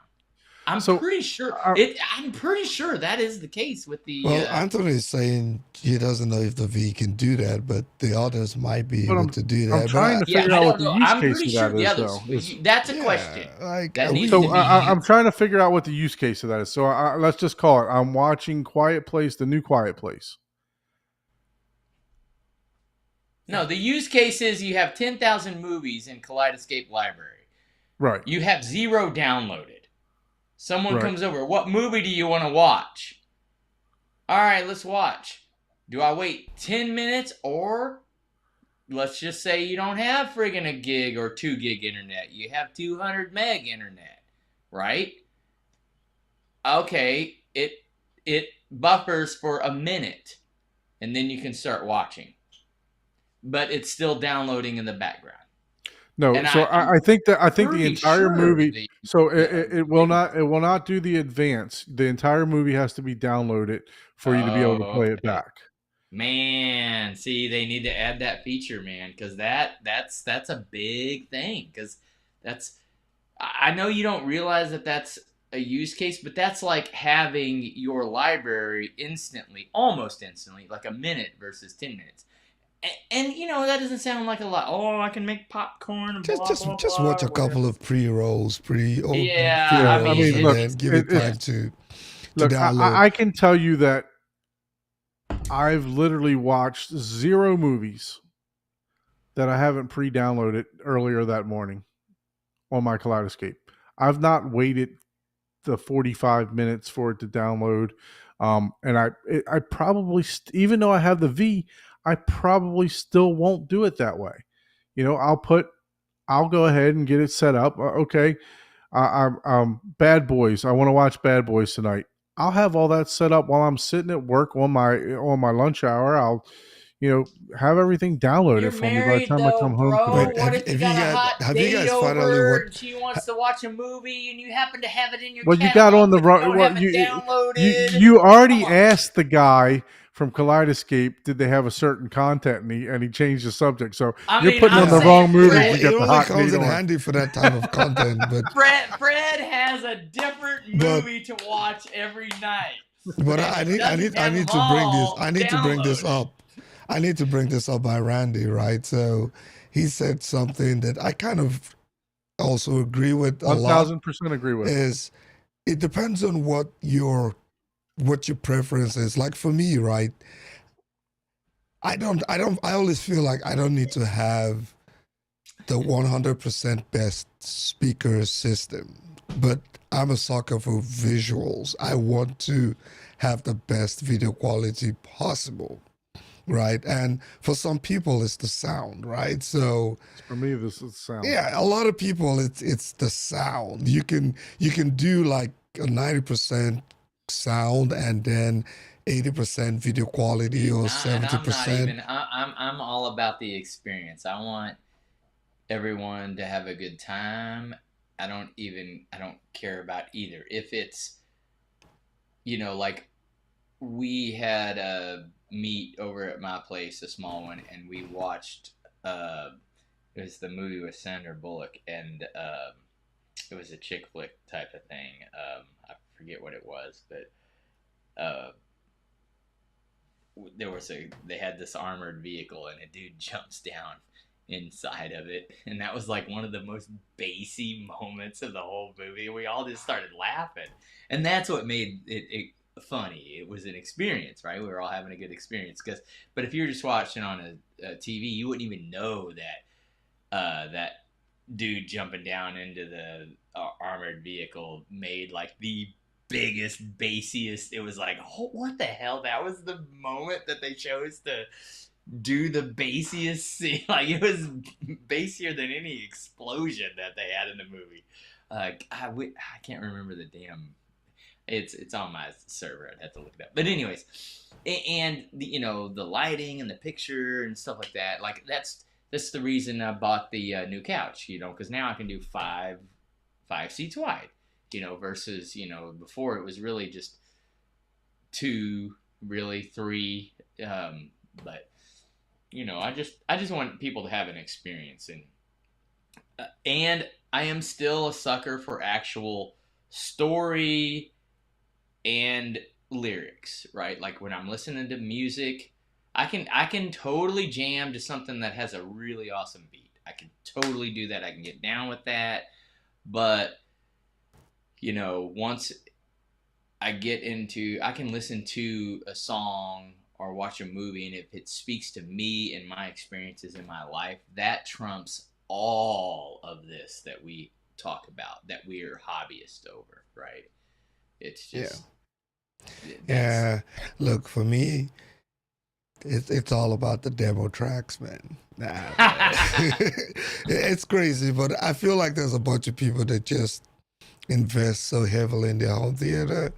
I'm pretty sure that is the case with the. Well, Anthony is saying he doesn't know if the V can do that, but the others might be But able to do that. I'm trying to figure out what the use I'm case pretty of sure that the is, others. though. That's a question. Like, That needs So to be. I'm trying to figure out what the use case of that is. So let's just call it. I'm watching Quiet Place, the new Quiet Place. No, the use case is you have 10,000 movies in Kaleidoscape Library. Right. You have 0 downloaded. Someone Right. comes over. What movie do you want to watch? All right, let's watch. Do I wait 10 minutes, or let's just say you don't have friggin' a gig or 2 gig internet. You have 200 meg internet, right? Okay, it buffers for a minute, and then you can start watching. But it's still downloading in the background. No, And so I think the entire sure movie. It will not do the advance. The entire movie has to be downloaded for you to be able to play it back. Man, see, they need to add that feature, man, because that's a big thing. Because I know you don't realize that that's a use case, but that's like having your library almost instantly, like a minute versus 10 minutes. And that doesn't sound like a lot. Oh, I can make popcorn. And just watch a couple of pre-rolls, Yeah, and look, then give it time to Look, download. I can tell you that I've literally watched 0 movies that I haven't pre-downloaded earlier that morning on my Kaleidoscape. I've not waited the 45 minutes for it to download. And I probably, even though I have the V, I probably still won't do it that way. I'll go ahead and get it set up. Okay. I'm Bad Boys. I want to watch Bad Boys tonight. I'll have all that set up while I'm sitting at work on my lunch hour. I'll, have everything downloaded You're for me by the married, time I come home bro. tonight. What if you got a hot have you date guys finally over and she wants to watch a movie and you happen to have it in your Well, you catalog, got on the but wrong. you don't Well, have it you downloaded? you already Come on. asked the guy from Kaleidoscape, did they have a certain content, and he changed the subject. So you're putting on the wrong movie. Fred, You got it the only hot comes date in on. handy for that type of content, but Fred has a different movie to watch every night. but I need to bring this. I need to bring this up. I need to bring this up by Randy, right? So he said something that I kind of also agree with a lot. 1,000% agree with. Is it depends on what your preference is. Like for me, right? I always feel like I don't need to have the 100% best speaker system, but I'm a sucker for visuals. I want to have the best video quality possible, right? And for some people, it's the sound, right? So For me, this is sound. yeah, a lot of people, it's the sound. You can do like a 90% sound and then 80% video quality or And I'm not 70%. even. I'm all about the experience. I want everyone to have a good time. I don't care about either. If it's, like we had a meet over at my place, a small one, and we watched. It was the movie with Sandra Bullock, and it was a chick flick type of thing. I forget what it was, but they had this armored vehicle, and a dude jumps down inside of it, and that was like one of the most bassy moments of the whole movie. We all just started laughing, and that's what made it funny. It was an experience, right? We were all having a good experience. But if you're just watching on a TV, you wouldn't even know that dude jumping down into the armored vehicle made like the biggest, bassiest. It was like, oh, what the hell? That was the moment that they chose to do the bassiest scene. Like, it was bassier than any explosion that they had in the movie. I can't remember the damn. It's on my server. I'd have to look it up. But anyways, and the lighting and the picture and stuff like that. Like, that's the reason I bought the new couch. Because now I can do five seats wide. Versus before it was really just two, really three. But I just want people to have an experience, and I am still a sucker for actual story and lyrics, right? Like when I'm listening to music, I can totally jam to something that has a really awesome beat. I can totally do that. I can get down with that. But once I can listen to a song or watch a movie, and if it speaks to me and my experiences in my life, that trumps all of this that we talk about, that we're hobbyists over, right? It's just Yeah. Look, for me, it's all about the demo tracks, man. Nah, it's crazy, but I feel like there's a bunch of people that just invest so heavily in their home theater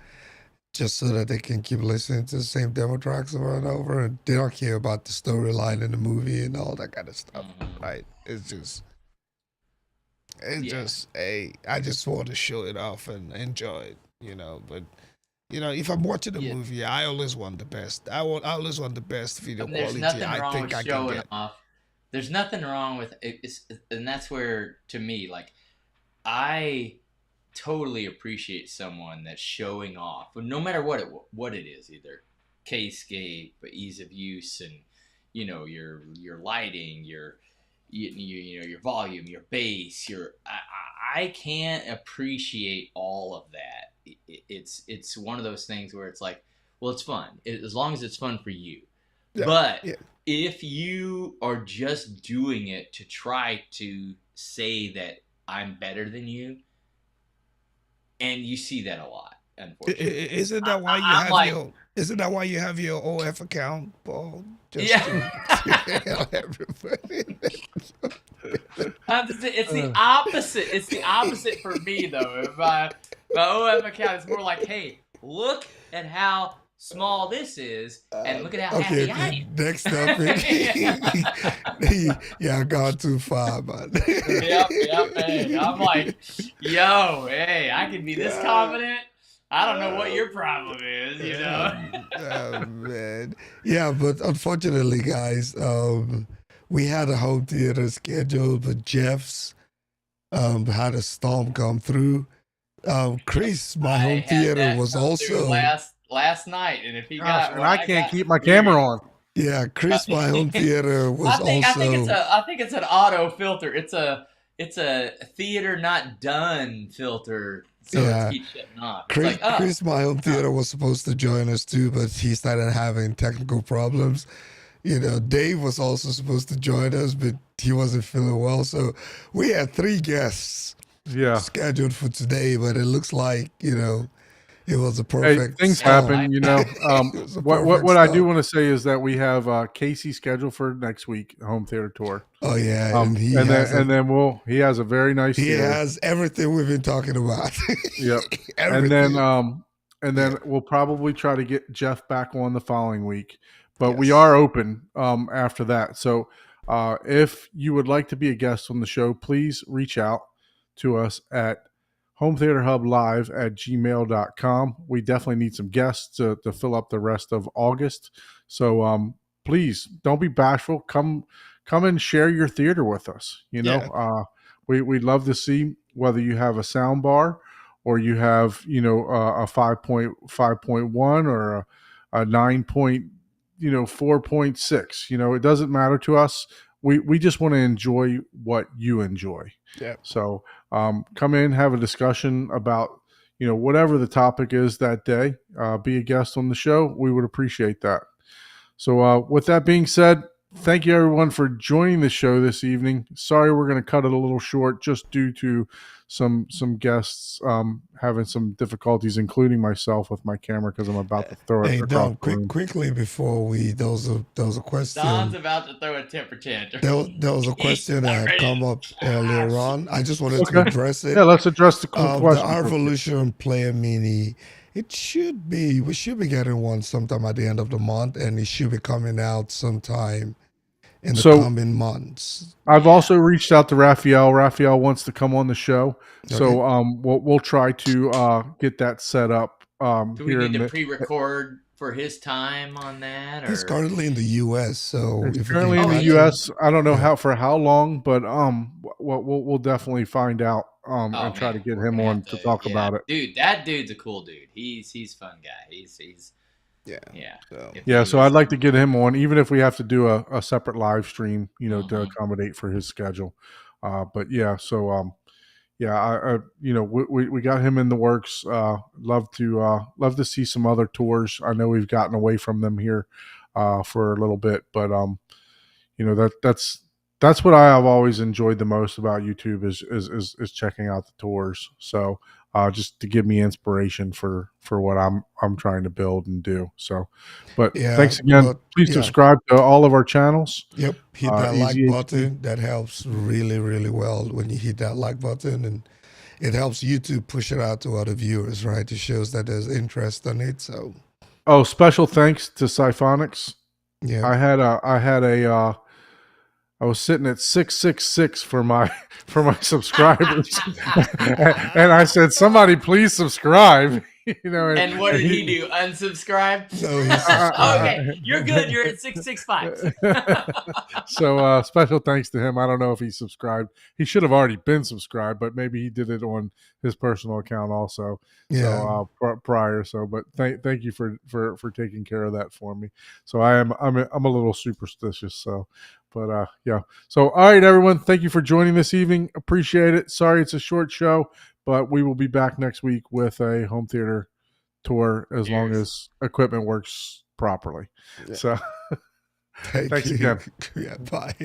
just so that they can keep listening to the same demo tracks over and over, and they don't care about the storyline in the movie and all that kind of stuff, right? It's just, hey, I just want to show it off and enjoy it, but if I'm watching a movie, I always want the best. I always want the best video quality I think I can get. There's nothing wrong with it, and that's where, to me, like, I totally appreciate someone that's showing off, no matter what it is, either K-scape, ease of use, and your lighting, your volume, your bass, I can't appreciate all of that. It's one of those things where it's like, well, it's fun as long as it's fun for you. Yeah, but if you are just doing it to try to say that I'm better than you, and you see that a lot, unfortunately. Isn't that why you have your OF account, Paul? Just to everybody. It's the opposite. It's the opposite for me, though. If my OF account is more like, hey, look at how small this is, and look at how happy I am. Next up, I gone too far, man. Yep. Hey, I'm like, yo, hey, I can be this confident. I don't know what your problem is, Oh, man. Yeah, but unfortunately, guys, we had a home theater scheduled, but Jeff's had a storm come through. Chris, my home theater was also last night, and if he I can't keep my camera on. Yeah, Chris, my home theater was I think it's an auto filter. It's a theater not done filter. So it keeps shutting off. Chris, my home theater was supposed to join us too, but he started having technical problems. Dave was also supposed to join us, but he wasn't feeling well. So we had 3 guests Yeah. scheduled for today, but it looks like, it was a Hey, perfect things storm. happen, It was a perfect what I do storm. want to say is that we have Casey scheduled for next week, home theater tour. Oh yeah, and And then he has a very nice he theater. has everything we've been talking about. Yep. Everything. And then we'll probably try to get Jeff back on the following week. But we Yes. are open after that. So if you would like to be a guest on the show, please reach out to us at hometheaterhublive@gmail.com. We definitely need some guests to fill up the rest of August. So please don't be bashful. Come and share your theater with us. Yeah. We'd love to see whether you have a sound bar or you have, a 5.5.1 or a 4.6. It doesn't matter to us. We just want to enjoy what you enjoy. Yeah. So come in, have a discussion about, whatever the topic is that day. Be a guest on the show. We would appreciate that. So with that being said, thank you everyone for joining the show this evening. Sorry we're going to cut it a little short just due to some guests having some difficulties, including myself with my camera because I'm about to throw it Hey, across Don, the room. quickly before there was a question. Don's about to throw a temper tantrum. There was a question that had come up earlier on. I just wanted to Okay. address it. Yeah, let's address the The question. Revolution Player Mini. We should be getting one sometime at the end of the month, and it should be coming out sometime in the So coming months. I've Yeah. also reached out to Raphael. Raphael wants to come on the show, so Okay. we'll try to get that set up Do we here need in to the. pre-record for his time on that, He's or currently in the U.S., so It's if we currently can in the catch him, U.S. I don't know yeah. for how long, but we'll definitely find out oh and try man, to get we're him gonna have on to. to talk Yeah, about it. dude, that dude's a cool dude. He's fun guy. He's Yeah. yeah. So If Yeah, he so was, I'd like to get him on, even if we have to do a separate live stream, to Mhm. accommodate for his schedule. But yeah, so yeah, we got him in the works. Love to see some other tours. I know we've gotten away from them here for a little bit, but that's what I have always enjoyed the most about YouTube is checking out the tours. So just to give me inspiration for what I'm trying to build and do. So, but yeah, thanks again. but Please yeah, subscribe to all of our channels. yep. Hit that like Easy HD. button. That helps really, really well when you hit that like button, and it helps YouTube push it out to other viewers, right? It shows that there's interest in it. So Oh, special thanks to Siphonics. yeah. I was sitting at 666 for my subscribers, and I said, "Somebody please subscribe." and what and did he do? Unsubscribe? No, he Okay, subscribed. you're good. You're at 665. So special thanks to him. I don't know if he subscribed. He should have already been subscribed, but maybe he did it on his personal account also. Yeah. So prior. So, but thank you for taking care of that for me. So I'm a little superstitious. So, but yeah. So all right, everyone. Thank you for joining this evening. Appreciate it. Sorry it's a short show, but we will be back next week with a home theater tour as long Cheers. as equipment works properly. Yeah. So Thank thanks you. again. Yeah. Bye.